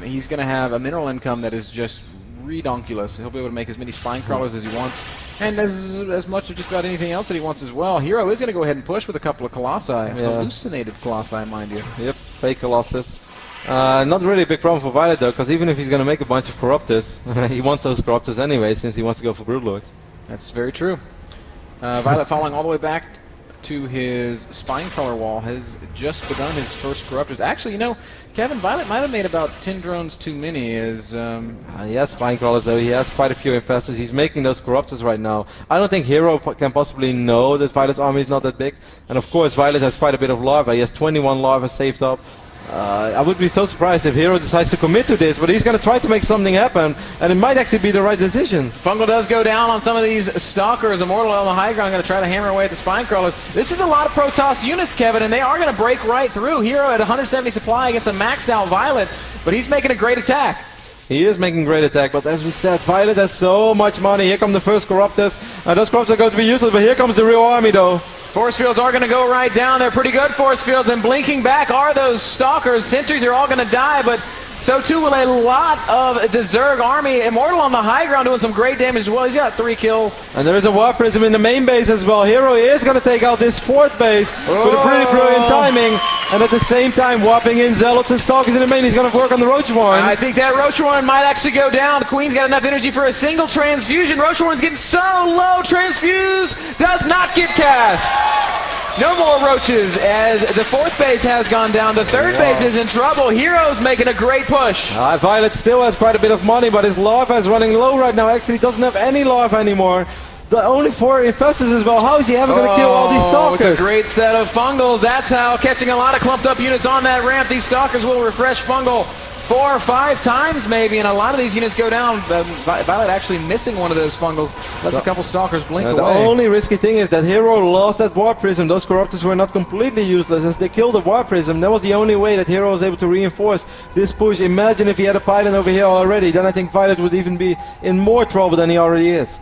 He's going to have a mineral income that is just redonkulous. He'll be able to make as many spine crawlers as he wants, and as much of just about anything else that he wants as well. Hero is going to go ahead and push with a couple of Colossi. Hallucinated Colossi, mind you. Yep, fake Colossus. Not really a big problem for Violet though, because even if he's going to make a bunch of Corruptors, he wants those Corruptors anyway, since he wants to go for Broodlords. That's very true. Violet falling all the way back to his spine color wall has just begun his first Corruptors. Actually, you know, Kevin, Violet might have made about 10 drones too many. He has spine crawlers though, he has quite a few infestors, he's making those Corruptors right now. I don't think Hero can possibly know that Violet's army is not that big. And of course Violet has quite a bit of larvae, he has 21 larvae saved up. I would be so surprised if Hero decides to commit to this, but he's going to try to make something happen, and it might actually be the right decision. Fungal does go down on some of these Stalkers. Immortal on the high ground going to try to hammer away at the Spine Crawlers. This is a lot of Protoss units, Kevin, and they are going to break right through. Hero at 170 supply against a maxed out Violet, but he's making a great attack. He is making great attack, but as we said, Violet has so much money. Here come the first Corruptors. Those Corruptors are going to be useless, but here comes the real army though. Force fields are going to go right down. They're pretty good force fields, and blinking back are those Stalkers. Sentries are all going to die, but so too will a lot of the Zerg army. Immortal on the high ground doing some great damage as well. He's got 3 kills. And there is a Warp Prism in the main base as well. Hero is going to take out this 4th base with a pretty brilliant timing. And at the same time, warping in Zealots and Stalkers in the main. He's going to work on the Roachwarren. I think that Roachwarren might actually go down. Queen's got enough energy for a single transfusion. Roachwarren's getting so low. Transfuse does not get cast. No more roaches as the 4th base has gone down. The 3rd base is in trouble. Hero's making a great push. Violet still has quite a bit of money, but his larva is running low right now. Actually, he doesn't have any larva anymore. The only 4 infestors as well. How is he ever going to kill all these Stalkers? With a great set of Fungals. That's how, catching a lot of clumped up units on that ramp, these Stalkers will refresh Fungal 4 or 5 times maybe, and a lot of these units go down. Violet actually missing one of those Fungals. Lets a couple Stalkers blink away. The only risky thing is that Hero lost that Warp Prism. Those Corruptors were not completely useless as they killed the Warp Prism. That was the only way that Hero was able to reinforce this push. Imagine if he had a Pylon over here already. Then I think Violet would even be in more trouble than he already is.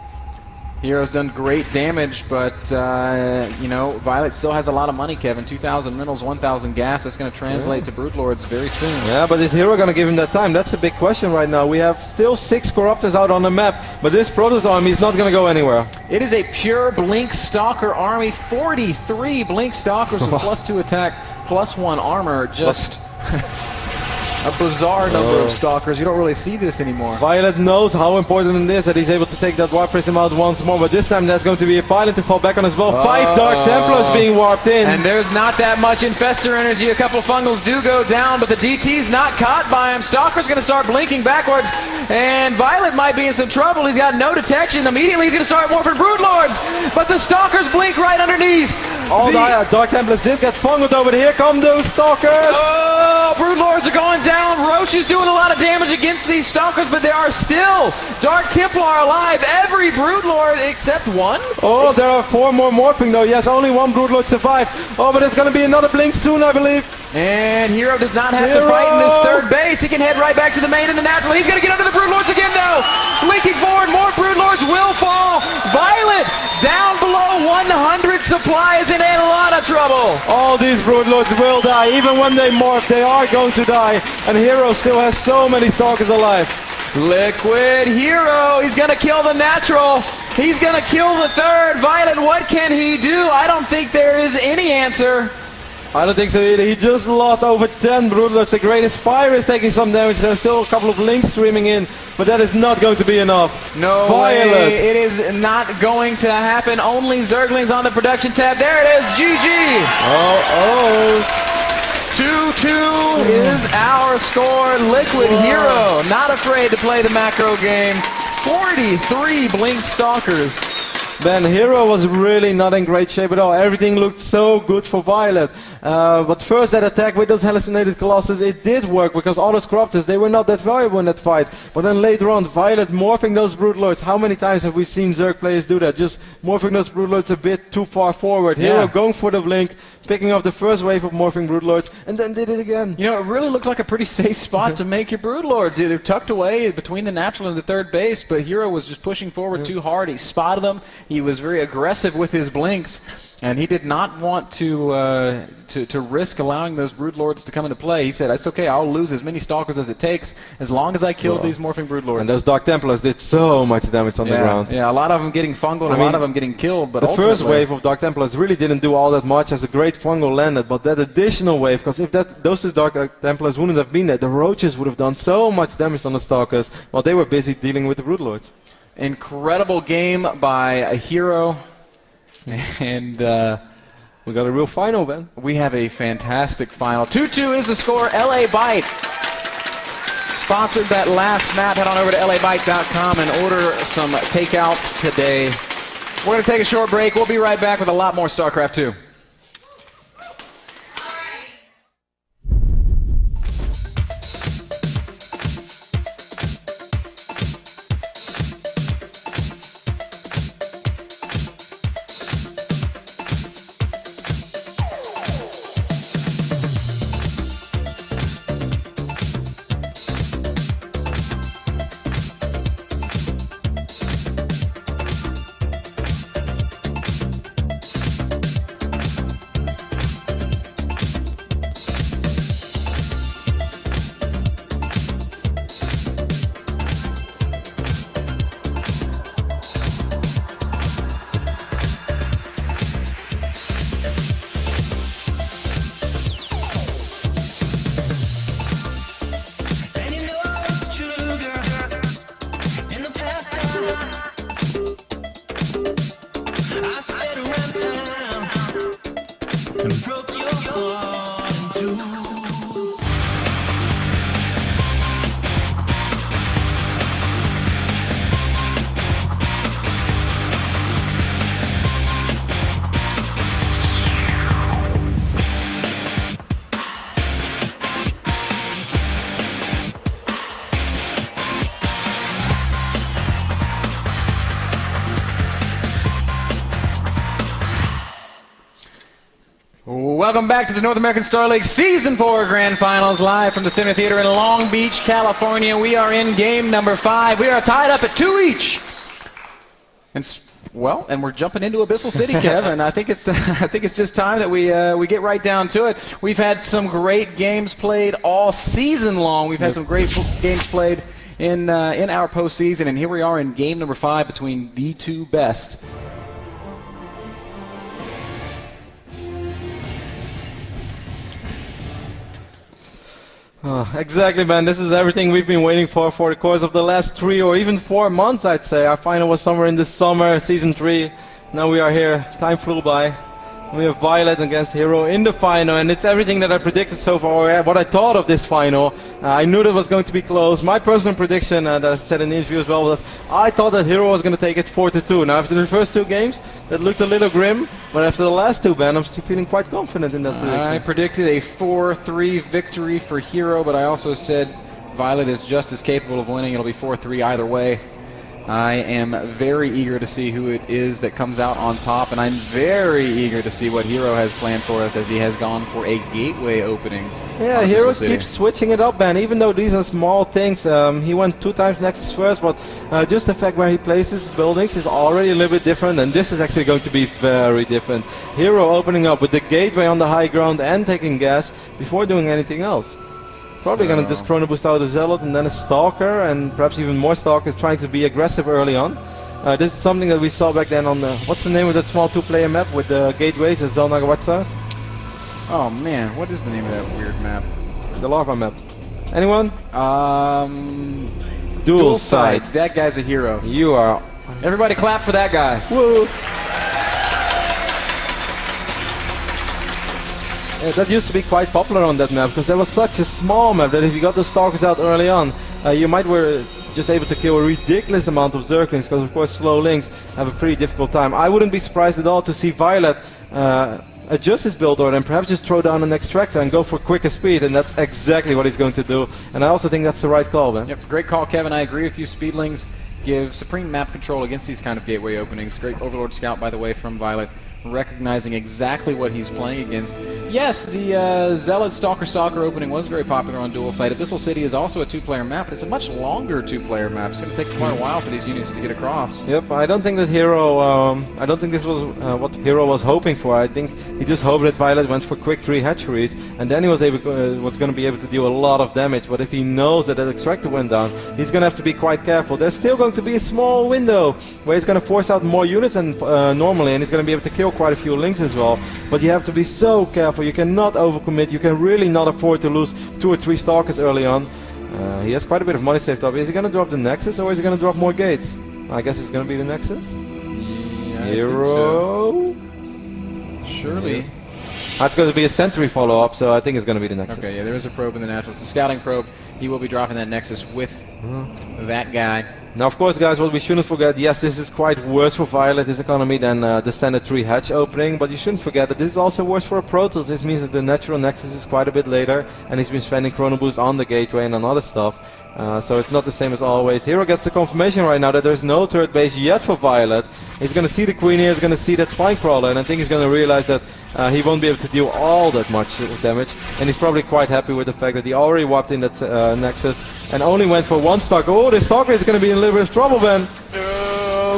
Hero's done great damage, but, you know, Violet still has a lot of money, Kevin. 2,000 minerals, 1,000 gas. That's going to translate to Broodlords very soon. Yeah, but is Hero going to give him that time? That's the big question right now. We have still 6 Corruptors out on the map, but this Protoss army is not going to go anywhere. It is a pure Blink Stalker army. 43 Blink Stalkers with +2 attack, +1 armor. Just a bizarre number of Stalkers. You don't really see this anymore. Violet knows how important it is that he's able to take that Warp Prism out once more, but this time there's going to be a Pylon to fall back on as well. 5 Dark Templars being warped in. And there's not that much Infestor energy. A couple of Fungals do go down, but the DT's not caught by him. Stalker's going to start blinking backwards, and Violet might be in some trouble. He's got no detection. Immediately he's going to start morphing Broodlords, but the Stalkers blink right underneath. All the Dark Templars did get fungled over, but here come those Stalkers. Oh, Broodlords are going down. Roach is doing a lot of damage against these Stalkers, but there are still Dark Templar alive. Every Broodlord except one. Oh, there are 4 more morphing though. Yes, only 1 Broodlord survived. Oh, but there's going to be another blink soon, I believe. And Hero does not have to fight in this 3rd base. He can head right back to the main in the natural. He's going to get under the Broodlords again though. Blinking forward, more Broodlords will fall. Violet down below 100 supply is in a lot of trouble. All these Broodlords will die. Even when they morph, they are going to die. And Hero still has so many Stalkers alive. LiquidHERO, he's going to kill the natural. He's going to kill the 3rd. Violet, what can he do? I don't think there is any answer. I don't think so either. He just lost over 10 Broodlords. The Greatest Spire is taking some damage. There's still a couple of links streaming in, but that is not going to be enough. No Violet. way. It is not going to happen. Only Zerglings on the production tab. There it is. GG. Oh. 2-2 is our score. LiquidHERO not afraid to play the macro game. 43 Blink Stalkers. Ben, Hero was really not in great shape at all. Everything looked so good for Violet. But first that attack with those hallucinated Colossus, it did work because all those Corruptors, they were not that valuable in that fight. But then later on, Violet morphing those Broodlords. How many times have we seen Zerg players do that? Just morphing those Broodlords a bit too far forward. Hero going for the blink, picking up the first wave of morphing Broodlords, and then did it again. You know, it really looked like a pretty safe spot to make your Broodlords. They're tucked away between the natural and the 3rd base, but Hero was just pushing forward too hard. He spotted them, He was very aggressive with his blinks, and he did not want to risk allowing those Broodlords to come into play. He said, "It's okay, I'll lose as many Stalkers as it takes as long as I kill these Morphing Broodlords." And those Dark Templars did so much damage on the ground. Yeah, a lot of them getting fungal, a lot of them getting killed. But the first wave of Dark Templars really didn't do all that much as a great fungal landed, but that additional wave, because if those two Dark Templars wouldn't have been there, the Roaches would have done so much damage on the Stalkers while they were busy dealing with the Broodlords. Incredible game by a hero. And we got a real final, Ben. We have a fantastic final. 2-2 is the score. LA Byte sponsored that last map. Head on over to labyte.com and order some takeout today. We're going to take a short break. We'll be right back with a lot more StarCraft 2. Welcome back to the North American Star League Season 4 Grand Finals, live from the Center Theater in Long Beach, California. We are in game number 5. We are tied up at 2 each. And we're jumping into Abyssal City, Kev, and I think it's just time that we get right down to it. We've had some great games played all season long. We've had some great games played in our postseason, and here we are in game number 5 between the two best. Exactly, man. This is everything we've been waiting for the course of the last 3 or even 4 months, I'd say. Our final was somewhere in the summer, Season 3. Now we are here. Time flew by. We have viOLet against Hero in the final, and it's everything that I predicted so far, what I thought of this final. I knew that was going to be close. My personal prediction, that I said in the interview as well, was I thought that Hero was going to take it 4-2. Now, after the first 2 games, that looked a little grim, but after the last 2, Ben, I'm still feeling quite confident in that prediction. I predicted a 4-3 victory for Hero, but I also said viOLet is just as capable of winning. It'll be 4-3 either way. I am very eager to see who it is that comes out on top, and I'm very eager to see what Hero has planned for us, as he has gone for a gateway opening. Yeah, Hero keeps switching it up, man. Even though these are small things, he went 2 times Nexus first, but just the fact where he places buildings is already a little bit different, and this is actually going to be very different. Hero opening up with the gateway on the high ground and taking gas before doing anything else. Probably going to just Chrono Boost out a Zealot and then a Stalker, and perhaps even more Stalkers, trying to be aggressive early on. This is something that we saw back then on the... What's the name of that small 2-player map with the gateways, the Zelnaga Watchstars? Oh man, what is the name of that weird map? The Larva map. Anyone? Dual Sight. That guy's a hero. You are... Everybody clap for that guy. Woo! That used to be quite popular on that map, because that was such a small map that if you got the Stalkers out early on, you might were just able to kill a ridiculous amount of Zerglings, because of course slow links have a pretty difficult time. I wouldn't be surprised at all to see viOLet adjust his build order and perhaps just throw down an Extractor and go for quicker speed, and that's exactly what he's going to do. And I also think that's the right call, man. Yep, great call, Kevin. I agree with you. Speedlings give supreme map control against these kind of gateway openings. Great Overlord Scout, by the way, from viOLet, recognizing exactly what he's playing against. Yes, the Zealot Stalker opening was very popular on dual site. Abyssal City is also a 2-player map, but it's a much longer 2-player map. It's going to take quite a while for these units to get across. Yep, I don't think that Hero, I don't think this was what Hero was hoping for. I think he just hoped that viOLet went for quick 3 hatcheries, and then he was going to be able to deal a lot of damage. But if he knows that extractor went down, he's going to have to be quite careful. There's still going to be a small window where he's going to force out more units than normally, and he's going to be able to kill quite a few links as well. But you have to be so careful. You cannot overcommit. You can really not afford to lose 2 or 3 Stalkers early on. He has quite a bit of money saved up. Is he going to drop the Nexus or is he going to drop more gates? I guess it's going to be the Nexus. Yeah, Hero. So. Surely. Yeah. That's going to be a sentry follow-up, so I think it's going to be the Nexus. Okay, yeah, there is a probe in the natural. It's a scouting probe. He will be dropping that Nexus with that guy. Now, of course, guys, what we shouldn't forget, yes, this is quite worse for viOLet, this economy, than the standard 3 hatch opening, but you shouldn't forget that this is also worse for a Protoss. This means that the natural Nexus is quite a bit later, and he's been spending Chrono Boost on the gateway and on other stuff. So it's not the same as always. Hero gets the confirmation right now that there's no third base yet for viOLet. He's going to see the Queen here, he's going to see that Spine Crawler, and I think he's going to realize that he won't be able to deal all that much damage, and he's probably quite happy with the fact that he already wiped in that Nexus and only went for 1 Stalker. Oh, this Stalker is going to be in a little bit of trouble, Ben.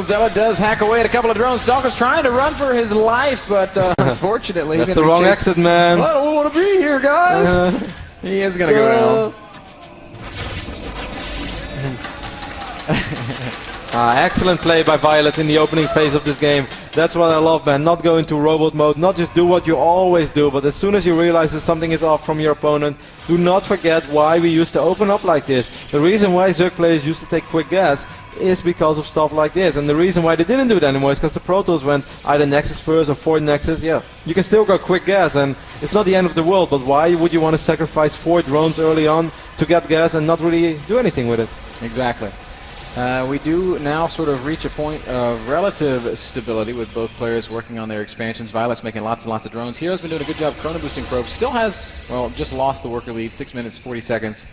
Zealot does hack away at a couple of drones. Stalker's trying to run for his life, but unfortunately... That's the wrong exit, man. I don't want to be here, guys. He is going to go down. Excellent play by viOLet in the opening phase of this game. That's what I love, man. Not go into robot mode, not just do what you always do, but as soon as you realize that something is off from your opponent, do not forget why we used to open up like this. The reason why Zerg players used to take quick gas is because of stuff like this, and the reason why they didn't do it anymore is because the Protoss went either Nexus first or 4 Nexus. Yeah, you can still go quick gas, and it's not the end of the world, but why would you want to sacrifice 4 drones early on to get gas and not really do anything with it? Exactly. We do now sort of reach a point of relative stability with both players working on their expansions. viOLet's making lots and lots of drones. Hero's been doing a good job chrono boosting probes. Still has, well, just lost the worker lead, 6 minutes, 40 seconds.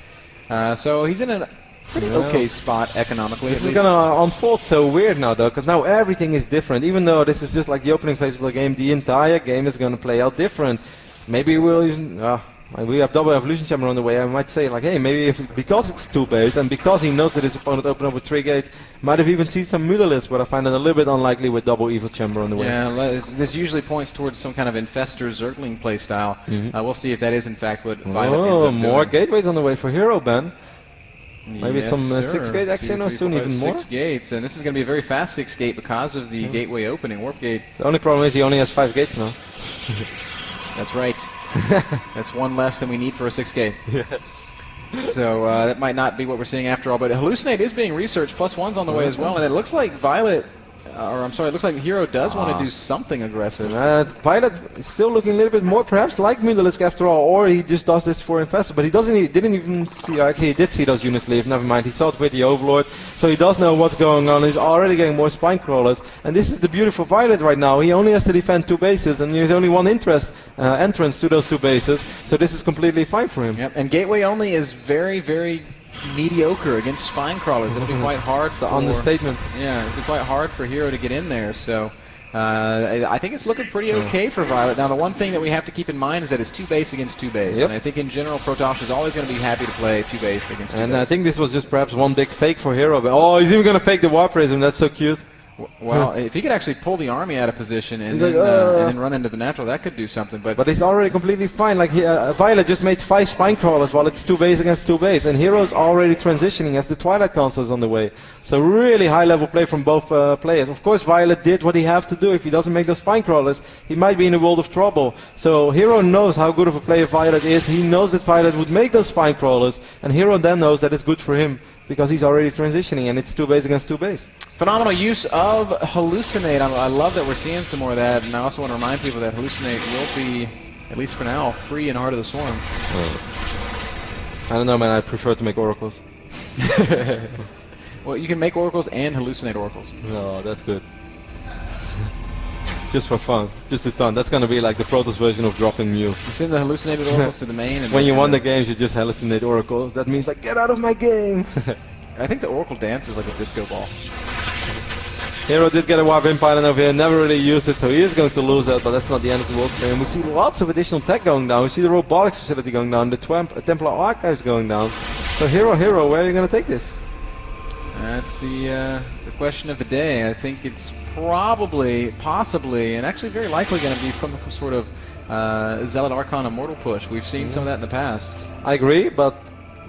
So he's in a pretty okay spot economically. This is going to unfold so weird now, though, because now everything is different. Even though this is just like the opening phase of the game, the entire game is going to play out different. Maybe we'll use... we have double evolution chamber on the way. I might say, like, hey, maybe because it's 2 base and because he knows that his opponent opened up with 3 gates, might have even seen some Mutalisks, but I find it a little bit unlikely with double evil chamber on the way. Yeah, this usually points towards some kind of infestor Zergling playstyle. We'll see if that is in fact what viOLet ends up more doing. gateways on the way for Hero, Ben. Maybe Yes, some sir. 6 gate action or soon even more. 6 gates, and this is going to be a very fast 6 gate because of the gateway opening, warp gate. The only problem is he only has 5 gates now. That's right. That's 1 less than we need for a 6 gate. Yes. So that might not be what we're seeing after all, but Hallucinate is being researched, +1's on the way as well, and it looks like viOLet, or I'm sorry, it looks like Hero does want to do something aggressive. viOLet is still looking a little bit more, perhaps like Mutalisk after all, or he just does this for Infestor, but he didn't even see, okay, he did see those units leave, never mind, he saw it with the Overlord, so he does know what's going on, he's already getting more Spine Crawlers, and this is the beautiful viOLet right now, he only has to defend 2 bases, and there's only 1 entrance to those 2 bases, so this is completely fine for him. Yep, and gateway only is very, very mediocre against Spine Crawlers. It'll be quite hard for... understatement. Yeah, it'll be quite hard for Hero to get in there, so... I think it's looking pretty okay for viOLet. Now, the one thing that we have to keep in mind is that it's 2 base against 2 base. Yep. And I think in general, Protoss is always going to be happy to play 2 base against 2 base. And I think this was just perhaps one big fake for Hero. But oh, he's even going to fake the Warp Prism. That's so cute. Well, if he could actually pull the army out of position and then run into the natural, that could do something. But he's already completely fine. Like viOLet just made 5 Spine Crawlers while it's 2 base against 2 base, and Hero's already transitioning as the Twilight Council is on the way. So really high level play from both players. Of course, viOLet did what he has to do. If he doesn't make those Spine Crawlers, he might be in a world of trouble. So Hero knows how good of a player viOLet is. He knows that viOLet would make those Spine Crawlers, and Hero then knows that it's good for him, because he's already transitioning, and it's 2 base against 2 base. Phenomenal use of Hallucinate. I love that we're seeing some more of that, and I also want to remind people that Hallucinate will be, at least for now, free in Heart of the Swarm. I don't know, man. I prefer to make oracles. Well, you can make oracles and hallucinate oracles. No, that's good. Just for fun. Just for fun. That's going to be like the Protoss version of dropping mules. You send the hallucinated oracles to the main. And when you won the games, you just hallucinate oracles. That means like, get out of my game. I think the oracle dance is like a disco ball. Hero did get a Warp Pylon over here, never really used it, so he is going to lose that, but that's not the end of the world for him. We see lots of additional tech going down. We see the robotics facility going down, the Templar Archives going down. So Hero, where are you going to take this? That's the question of the day. I think it's probably, possibly, and actually very likely going to be some sort of Zealot Archon Immortal push. We've seen some of that in the past. I agree, but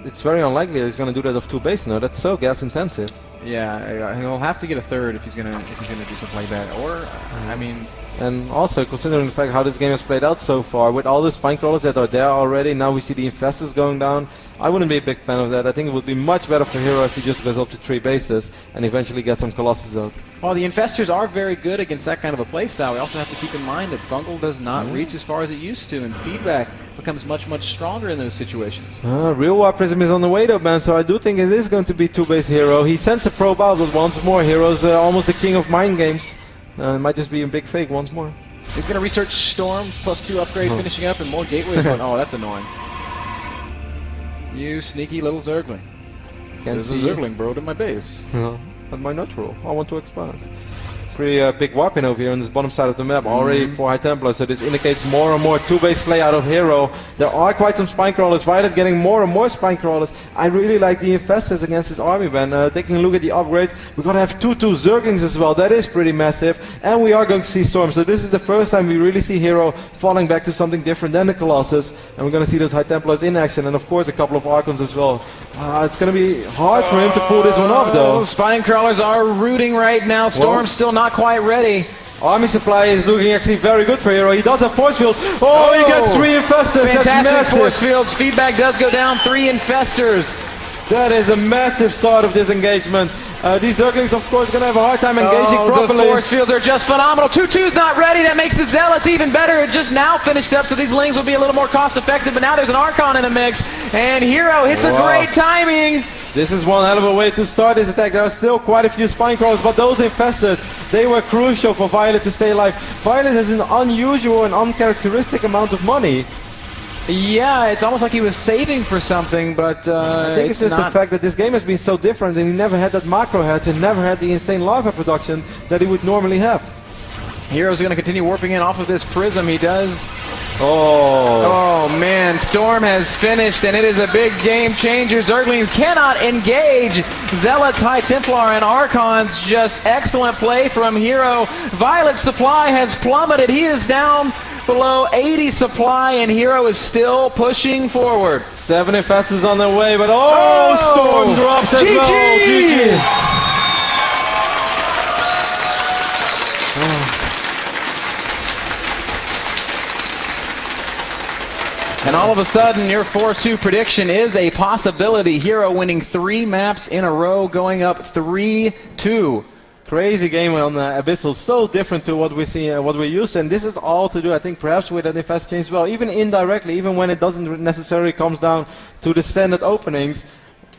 it's very unlikely that he's going to do that off 2 base now. That's so gas intensive. Yeah, he'll have to get a third if he's gonna do something like that. Or, I mean, and also considering the fact how this game has played out so far, with all the spine crawlers that are there already, now we see the infestors going down. I wouldn't be a big fan of that. I think it would be much better for Hero if he just goes up to 3 bases and eventually gets some Colossus out. Well, the infestors are very good against that kind of a playstyle. We also have to keep in mind that Fungal does not reach as far as it used to, and feedback becomes much stronger in those situations. Real War Prism is on the way though, man, so I do think it is going to be 2-base Hero. He sends a probe out, but once more, Hero's almost the king of mind games. It might just be a big fake once more. He's going to research Storm, +2 upgrade finishing up, and more gateways going. Oh, that's annoying. You sneaky little Zergling. There's a Zergling burrowed in my base. At my natural. I want to expand. Pretty big warping over here on this bottom side of the map, already 4 High Templars, so this indicates more and more 2-base play out of Hero. There are quite some spine crawlers. viOLet getting more and more spine crawlers. I really like the infestors against his army, man. Taking a look at the upgrades, we're gonna have 2/2 Zerglings as well. That is pretty massive, and we are going to see Storm. So this is the first time we really see Hero falling back to something different than the Colossus, and we're gonna see those High Templars in action, and of course a couple of Archons as well. It's gonna be hard for him to pull this one off, though. Spine crawlers are rooting right now. Storm's still not quite ready. Army supply is looking actually very good for Hero. He does have force fields. Oh, he gets 3 infestors. Fantastic force fields. Feedback does go down. 3 infestors. That is a massive start of this engagement. These Zerglings, of course, going to have a hard time engaging properly. The force fields are just phenomenal. 2/2's not ready. That makes the Zealots even better. It just now finished up, so these Lings will be a little more cost-effective. But now there's an Archon in the mix, and Hero hits a great timing. This is one hell of a way to start this attack. There are still quite a few spine crawlers, but those infestors, they were crucial for viOLet to stay alive. viOLet has an unusual and uncharacteristic amount of money. Yeah, it's almost like he was saving for something, but I think it's just the fact that this game has been so different, and he never had that macro heads and never had the insane lava production that he would normally have. Hero's going to continue warping in off of this prism. He does. Oh man, Storm has finished, and it is a big game changer. Zerglings cannot engage Zealots, High Templar, and Archons. Just excellent play from Hero. viOLet's supply has plummeted. He is down below 80 supply, and Hero is still pushing forward. 7 infestors on their way, but Storm drops as well. GG! And all of a sudden, your 4-2 prediction is a possibility. Hero winning 3 maps in a row, going up 3-2. Crazy game on Abyssal, so different to what we see, what we're used to, and this is all to do, I think, perhaps with that infest change as well, even indirectly, even when it doesn't necessarily comes down to the standard openings.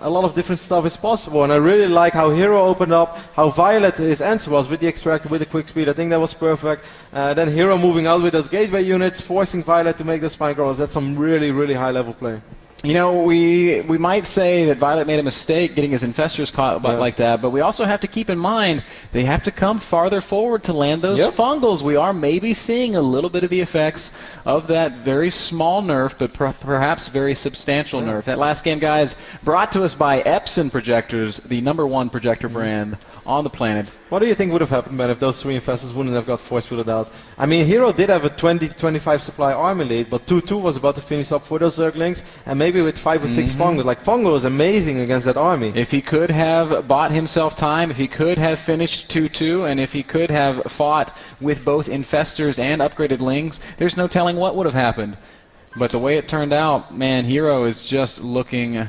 A lot of different stuff is possible, and I really like how Hero opened up, how viOLet his answer was with the extractor, with the quick speed. I think that was perfect. Then Hero moving out with those gateway units, forcing viOLet to make the spine crawlers. That's some really, really high level play. You know, we might say that viOLet made a mistake getting his infestors caught like that, but we also have to keep in mind they have to come farther forward to land those fungals. We are maybe seeing a little bit of the effects of that very small nerf, but perhaps very substantial nerf. That last game, guys, brought to us by Epson Projectors, the #1 projector brand on the planet. What do you think would have happened, man, if those 3 infestors wouldn't have got force fielded out? I mean, Hero did have a 20-25 supply army lead, but 2-2 was about to finish up for those Zerglings, and maybe with 5 or 6 Fungal. Like, Fungal was amazing against that army. If he could have bought himself time, if he could have finished 2-2, and if he could have fought with both infestors and upgraded Lings, there's no telling what would have happened. But the way it turned out, man, Hero is just looking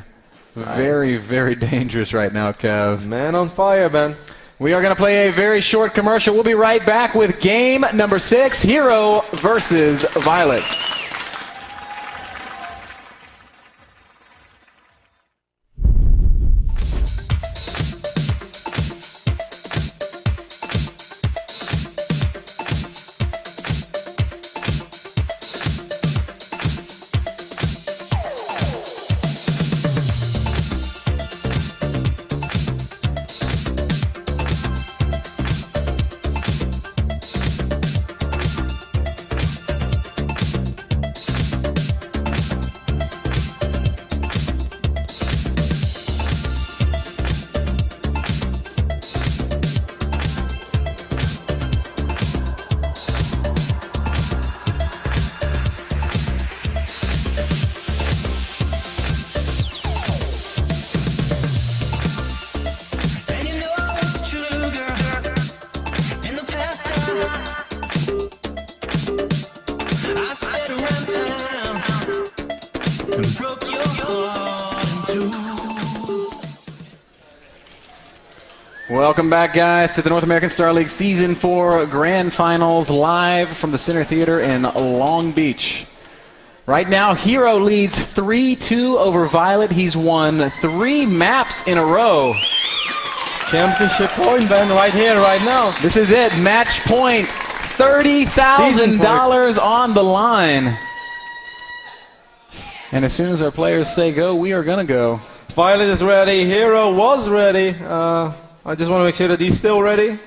very, very dangerous right now, Kev. Man on fire, man. We are going to play a very short commercial. We'll be right back with game number 6, Hero versus viOLet. soon. Welcome back, guys, to the North American Star League Season 4 Grand Finals, live from the Center Theater in Long Beach. Right now, Hero leads 3-2 over viOLet. He's won 3 maps in a row. Championship point, Ben, right here, right now. This is it, match point. $30,000 on the line. And as soon as our players say go, we are going to go. viOLet is ready. Hero was ready. I just want to make sure that he's still ready.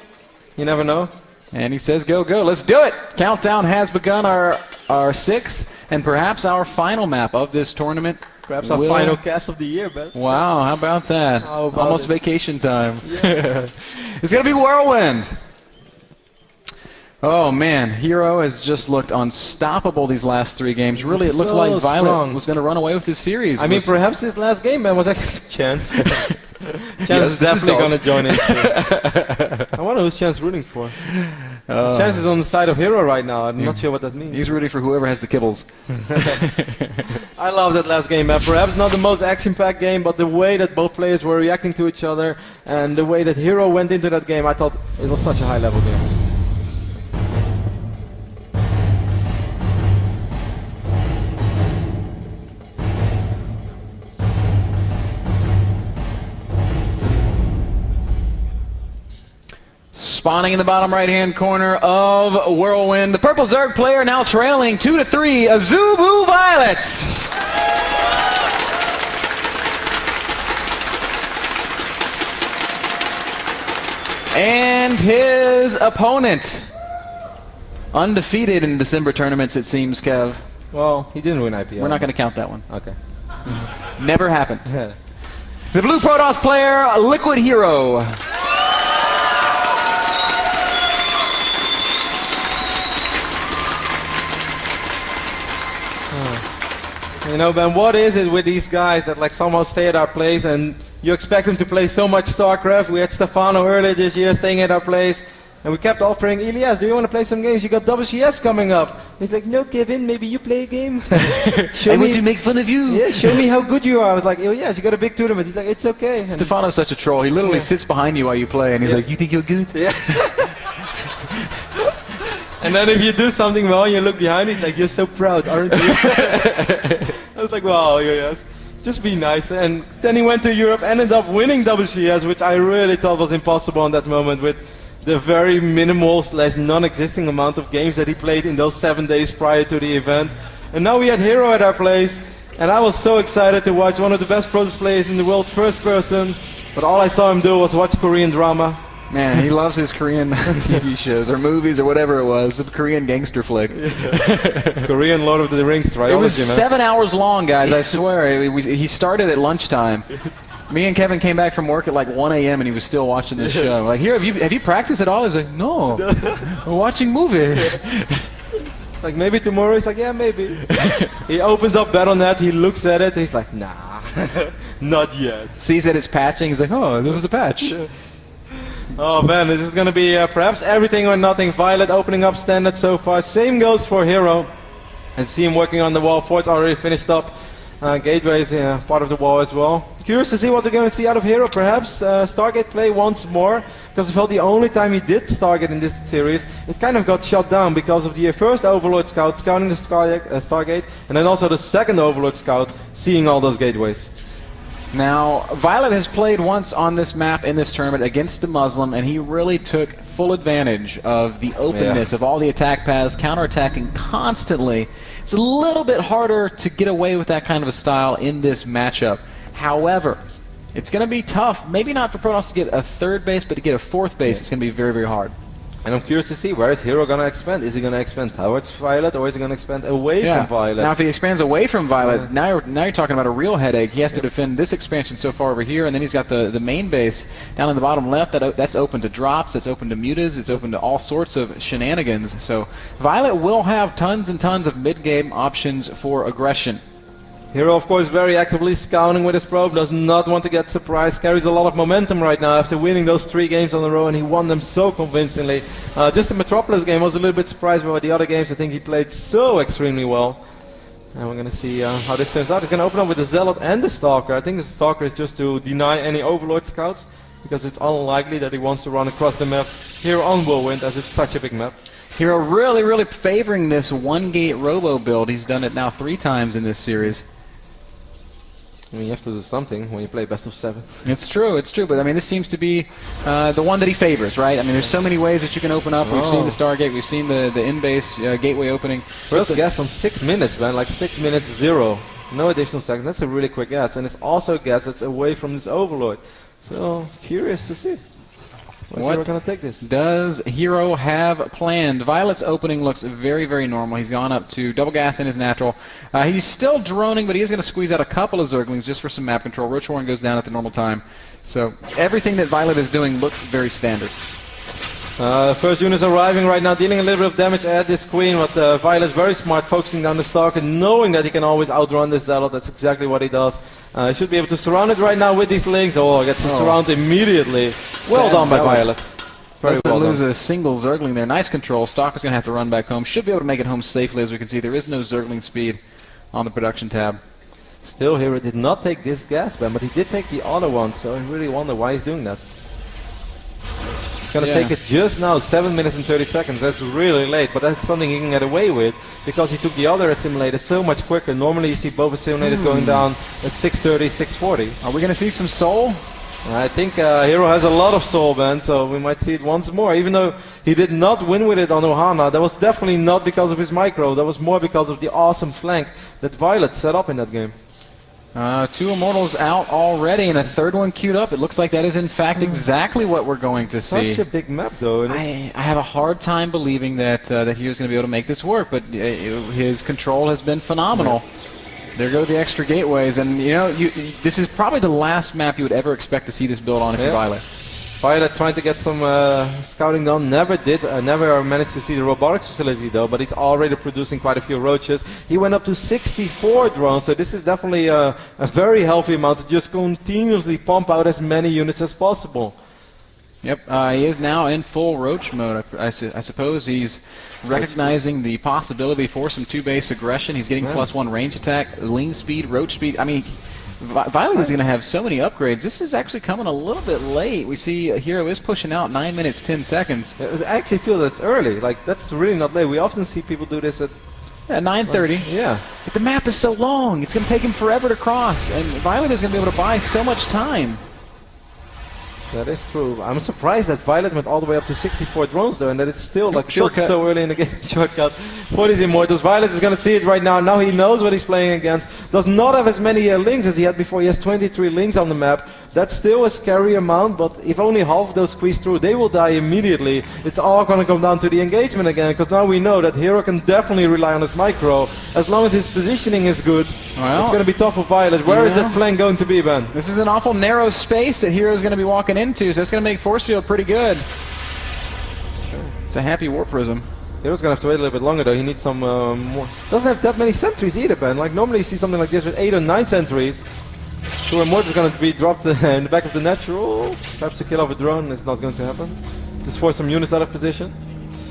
You never know. And he says go, go. Let's do it. Countdown has begun, our 6th and perhaps our final map of this tournament. Perhaps our final cast of the year, Ben. Wow, how about that? How about Almost it? Vacation time. Yes. It's going to be Whirlwind. Oh, man. Hero has just looked unstoppable these last 3 games. Really, it looked So like viOLet strong. was going to run away with this series. I mean, perhaps this last game, man, was actually Chance. Chance is definitely going to join in too. I wonder who's Chance rooting for. Chance is on the side of Hero right now. I'm not sure what that means. He's rooting for whoever has the kibbles. I love that last game, man. Perhaps not the most action-packed game, but the way that both players were reacting to each other and the way that Hero went into that game, I thought it was such a high-level game. Spawning in the bottom right-hand corner of Whirlwind. The purple Zerg player now trailing 2-3. Azubu viOLet. And his opponent. Undefeated in December tournaments, it seems, Kev. Well, he didn't win IPL. We're not going to count that one. Okay. Never happened. The blue Protoss player, LiquidHerO. You know, Ben, what is it with these guys that like somehow stay at our place and you expect them to play so much StarCraft? We had Stefano earlier this year staying at our place and we kept offering, Elias, do you want to play some games? You got WCS coming up. He's like, no, Kevin, maybe you play a game. I want to make fun of you. Yeah, show me how good you are. I was like, oh yes, you got a big tournament. He's like, it's okay. And Stefano's such a troll. He literally sits behind you while you play and he's like, you think you're good? Yeah. And then if you do something well and you look behind, he's like, you're so proud, aren't you? I was like, well, yes, just be nice. And then he went to Europe, ended up winning WCS, which I really thought was impossible in that moment with the very minimal / non-existing amount of games that he played in those 7 days prior to the event. And now we had Hero at our place, and I was so excited to watch one of the best Protoss players in the world first person, but all I saw him do was watch Korean drama. Man, he loves his Korean TV shows or movies or whatever it was, a Korean gangster flick. Korean Lord of the Rings trilogy. It was 7 hours long, guys, I swear. He started at lunchtime. Me and Kevin came back from work at like 1 a.m. and he was still watching this show. Like, here, have you practiced at all? He's like, no, we're watching movie. It's like, maybe tomorrow? He's like, yeah, maybe. He opens up Battle.net, he looks at it, and he's like, nah, not yet. Sees that it's patching, he's like, oh, there was a patch. Oh man, this is going to be perhaps everything or nothing. viOLet opening up standard so far. Same goes for Hero. And see him working on the wall. Fort's already finished up. Gateway is part of the wall as well. Curious to see what we're going to see out of Hero. Perhaps Stargate play once more. Because I felt the only time he did Stargate in this series, it kind of got shut down because of the first Overlord Scout scouting the Stargate. And then also the second Overlord Scout seeing all those gateways. Now, viOLet has played once on this map in this tournament against the Muslim, and he really took full advantage of the openness of all the attack paths, counterattacking constantly. It's a little bit harder to get away with that kind of a style in this matchup. However, it's going to be tough. Maybe not for Protoss to get a 3rd base, but to get a 4th base, it's going to be very, very hard. And I'm curious to see, where is Hero going to expand? Is he going to expand towards viOLet, or is he going to expand away from viOLet? Now, if he expands away from viOLet, now you're talking about a real headache. He has to defend this expansion so far over here, and then he's got the main base down in the bottom left. That's open to drops, that's open to mutas, it's open to all sorts of shenanigans. So viOLet will have tons and tons of mid-game options for aggression. Hero, of course, very actively scouting with his probe, does not want to get surprised, carries a lot of momentum right now after winning those 3 games on the row, and he won them so convincingly. Just the Metropolis game, I was a little bit surprised by the other games. I think he played so extremely well. And we're going to see how this turns out. He's going to open up with the Zealot and the Stalker. I think the Stalker is just to deny any Overlord scouts, because it's unlikely that he wants to run across the map here on Whirlwind, as it's such a big map. Hero really, really favoring this one-gate Robo build. He's done it now 3 times in this series. I mean, you have to do something when you play best of 7. It's true, but I mean, this seems to be the one that he favors, right? I mean, there's so many ways that you can open up. We've seen the Stargate, we've seen the in-base gateway opening. First gas on 6 minutes, man, like 6 minutes 0. No additional seconds. That's a really quick gas, and it's also a gas that's away from this Overlord. So, curious to see. Where's Hero going to take this? Does Hero have planned? viOLet's opening looks very, very normal. He's gone up to double gas in his natural. He's still droning, but he is going to squeeze out a couple of Zerglings just for some map control. Roach Warren goes down at the normal time. So everything that viOLet is doing looks very standard. First units arriving right now, dealing a little bit of damage at this Queen, but viOLet very smart, focusing down the Stalker, knowing that he can always outrun this Zealot. That's exactly what he does. He should be able to surround it right now with these links. Oh, gets the surround immediately. Well done by viOLet. Very well lose a single Zergling there. Nice control. Stalker's going to have to run back home. Should be able to make it home safely, as we can see. There is no Zergling speed on the production tab. Still, Hero did not take this gas ban, but he did take the other one, so I really wonder why he's doing that. He's going to take it just now, 7 minutes and 30 seconds. That's really late, but that's something he can get away with, because he took the other assimilator so much quicker. Normally you see both assimilators going down at 6:30, 6:40. Are we going to see some soul? I think Hero has a lot of soul, man, so we might see it once more. Even though he did not win with it on Ohana, that was definitely not because of his micro. That was more because of the awesome flank that viOLet set up in that game. 2 Immortals out already, and a 3rd one queued up. It looks like that is, in fact, exactly what we're going to see. Such a big map, though. And I have a hard time believing that that Hero's going to be able to make this work, but his control has been phenomenal. Yeah. There go the extra gateways, and you know, this is probably the last map you would ever expect to see this build on if you're viOLet. viOLet trying to get some scouting done, never managed to see the robotics facility though, but he's already producing quite a few roaches. He went up to 64 drones, so this is definitely a very healthy amount to just continuously pump out as many units as possible. Yep, he is now in full roach mode. I suppose he's recognizing the possibility for some 2-base aggression. He's getting +1 range attack, lean speed, roach speed. I mean, viOLet is going to have so many upgrades. This is actually coming a little bit late. We see Hero is pushing out 9 minutes, 10 seconds. I actually feel that's early. Like, that's really not late. We often see people do this at 9:30. Yeah. But the map is so long. It's going to take him forever to cross. And viOLet is going to be able to buy so much time. That is true. I'm surprised that viOLet went all the way up to 64 drones though, and that it's still like so early in the game. Shortcut for these Immortals. viOLet is going to see it right now. Now he knows what he's playing against. Does not have as many links as he had before. He has 23 links on the map. That's still a scary amount, but if only half of those squeeze through, they will die immediately. It's all going to come down to the engagement again, because now we know that Hero can definitely rely on his micro. As long as his positioning is good, it's going to be tough for viOLet. Where is that flank going to be, Ben? This is an awful narrow space that Hero's going to be walking into, so it's going to make force field pretty good. It's a happy Warp Prism. Hero's going to have to wait a little bit longer, though. He needs some more. Doesn't have that many sentries either, Ben. Like, normally you see something like this with 8 or 9 sentries. 2 Immortals is going to be dropped in the back of the natural. Perhaps to kill off a drone. It's not going to happen. Just force some units out of position.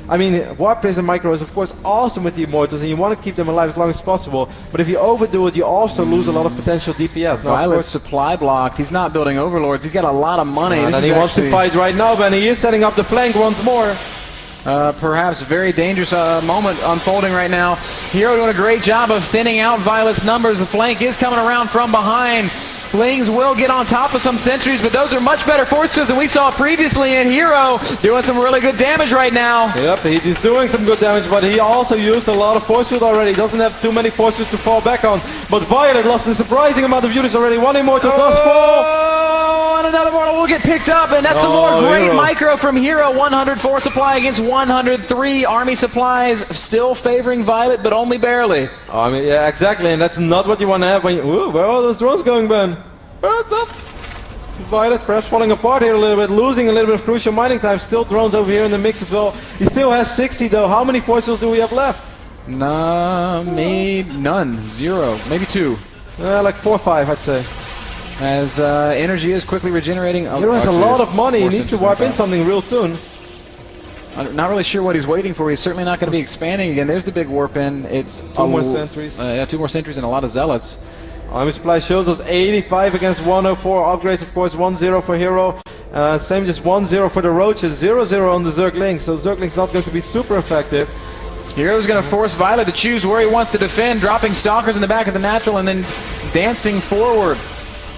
I mean, Warp Prism Micro is of course awesome with the Immortals, and you want to keep them alive as long as possible. But if you overdo it, you also lose a lot of potential DPS. Now, viOLet's supply blocked. He's not building Overlords. He's got a lot of money. And he wants to fight right now, Ben. He is setting up the flank once more. Perhaps a very dangerous moment unfolding right now. Hero doing a great job of thinning out viOLet's numbers. The flank is coming around from behind. Flings will get on top of some sentries, but those are much better force fields than we saw previously, and Hero doing some really good damage right now. Yep, he's doing some good damage, but he also used a lot of force field already. He doesn't have too many force fields to fall back on. But viOLet lost a surprising amount of units already. 1 Immortal does fall. And another Immortal will get picked up, and that's some more great micro from Hero. 104 supply against 103. Army supplies still favoring viOLet, but only barely. I mean, yeah, exactly, and that's not what you want to have when you... Ooh, where are all those drones going, Ben? viOLet perhaps falling apart here a little bit, losing a little bit of crucial mining time. Still drones over here in the mix as well. He still has 60 though. How many force fields do we have left? None. 0. Maybe 2. Like 4 or 5, I'd say. As energy is quickly regenerating. Hero has a lot of money. He needs to warp in something real soon. I'm not really sure what he's waiting for. He's certainly not going to be expanding again. There's the big warp in. It's two more sentries. Yeah, 2 more sentries and a lot of zealots. Army supply shows us 85 against 104. Upgrades, of course, 1-0 for Hero. Same, just 1-0 for the Roaches. 0-0 on the Zergling. So Zergling's not going to be super effective. Hero's going to force viOLet to choose where he wants to defend, dropping Stalkers in the back of the natural and then dancing forward.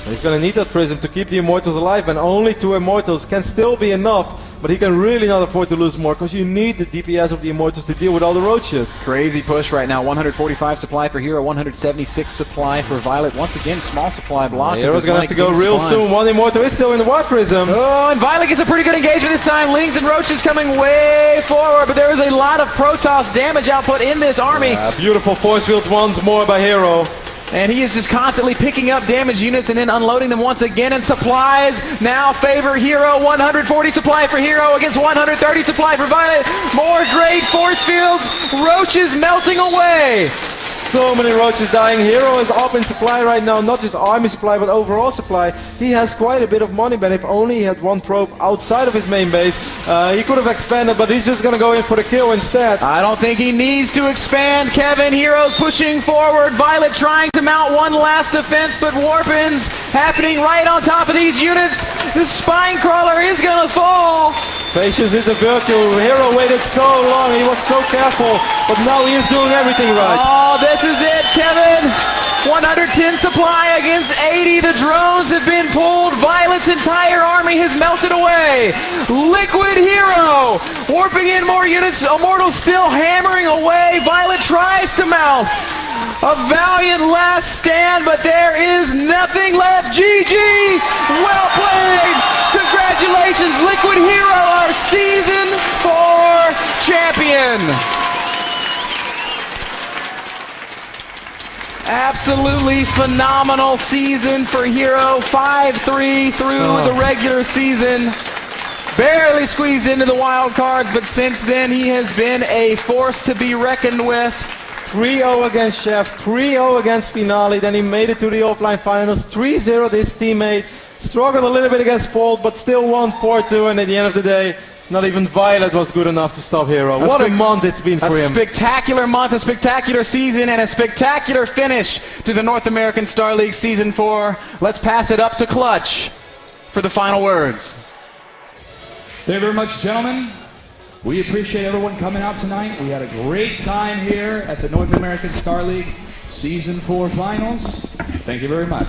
He's going to need that Prism to keep the Immortals alive, and only 2 Immortals can still be enough. But he can really not afford to lose more, because you need the DPS of the Immortals to deal with all the Roaches. Crazy push right now. 145 supply for Hero, 176 supply for viOLet. Once again, small supply block. Hero's going to have to go real soon. 1 Immortal is still in the Warp Prism. Oh, and viOLet gets a pretty good engagement this time. Lings and Roaches coming way forward, but there is a lot of Protoss damage output in this army. Yeah, beautiful force fields once more by Hero. And he is just constantly picking up damage units and then unloading them once again. And supplies now favor Hero. 140 supply for Hero against 130 supply for viOLet. More great force fields. Roaches melting away. So many Roaches dying. Hero is up in supply right now, not just army supply, but overall supply. He has quite a bit of money, but if only he had 1 probe outside of his main base, he could have expanded, but he's just going to go in for the kill instead. I don't think he needs to expand, Kevin. Hero's pushing forward. viOLet trying to mount one last defense, but warp-ins happening right on top of these units. The spine crawler is going to fall. Patience is a virtue. Hero waited so long, he was so careful, but now he is doing everything right. Oh, this is it, Kevin. 110 supply against 80. The drones have been pulled. viOLet's entire army has melted away. LiquidHerO warping in more units. Immortals still hammering away. viOLet tries to mount a valiant last stand, but there is nothing left. GG! Well played! Congratulations, LiquidHerO, our Season 4 champion! Absolutely phenomenal season for Hero. 5-3 through the regular season. Barely squeezed into the wild cards, but since then he has been a force to be reckoned with. 3-0 against Chef, 3-0 against Finale, then he made it to the offline finals. 3-0 his teammate. Struggled a little bit against Polt, but still won 4-2, and at the end of the day, not even viOLet was good enough to stop Hero. What a month it's been for him. A spectacular month, a spectacular season, and a spectacular finish to the North American Star League Season 4. Let's pass it up to Clutch for the final words. Thank you very much, gentlemen. We appreciate everyone coming out tonight. We had a great time here at the North American Star League Season 4 Finals. Thank you very much.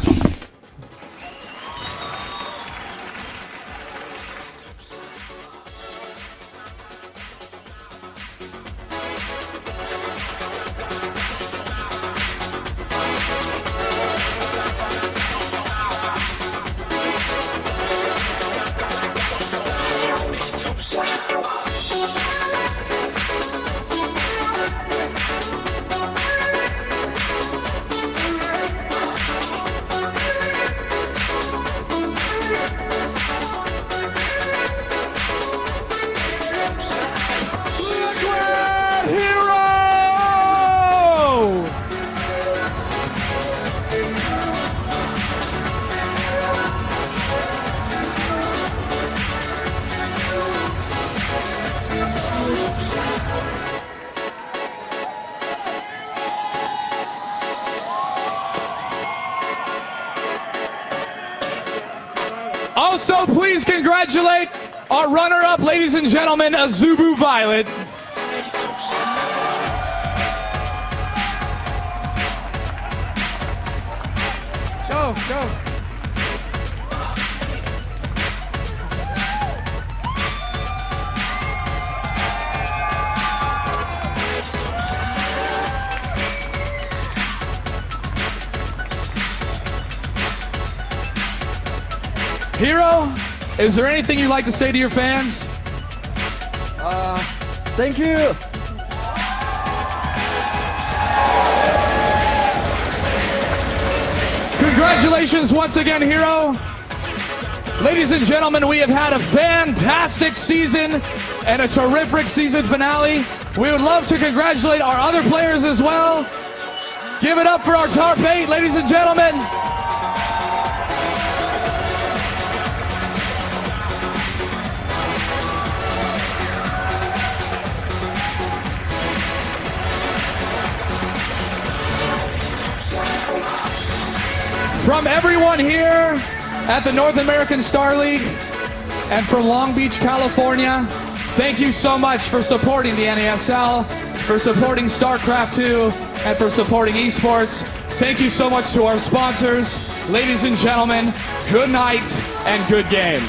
Also, please congratulate our runner-up, ladies and gentlemen, Azubu viOLet. Go, go. Hero, is there anything you'd like to say to your fans? Thank you. Congratulations once again, Hero. Ladies and gentlemen, we have had a fantastic season and a terrific season finale. We would love to congratulate our other players as well. Give it up for our top 8, ladies and gentlemen. From everyone here at the North American Star League and from Long Beach, California, thank you so much for supporting the NASL, for supporting StarCraft 2, and for supporting esports. Thank you so much to our sponsors. Ladies and gentlemen, good night and good game.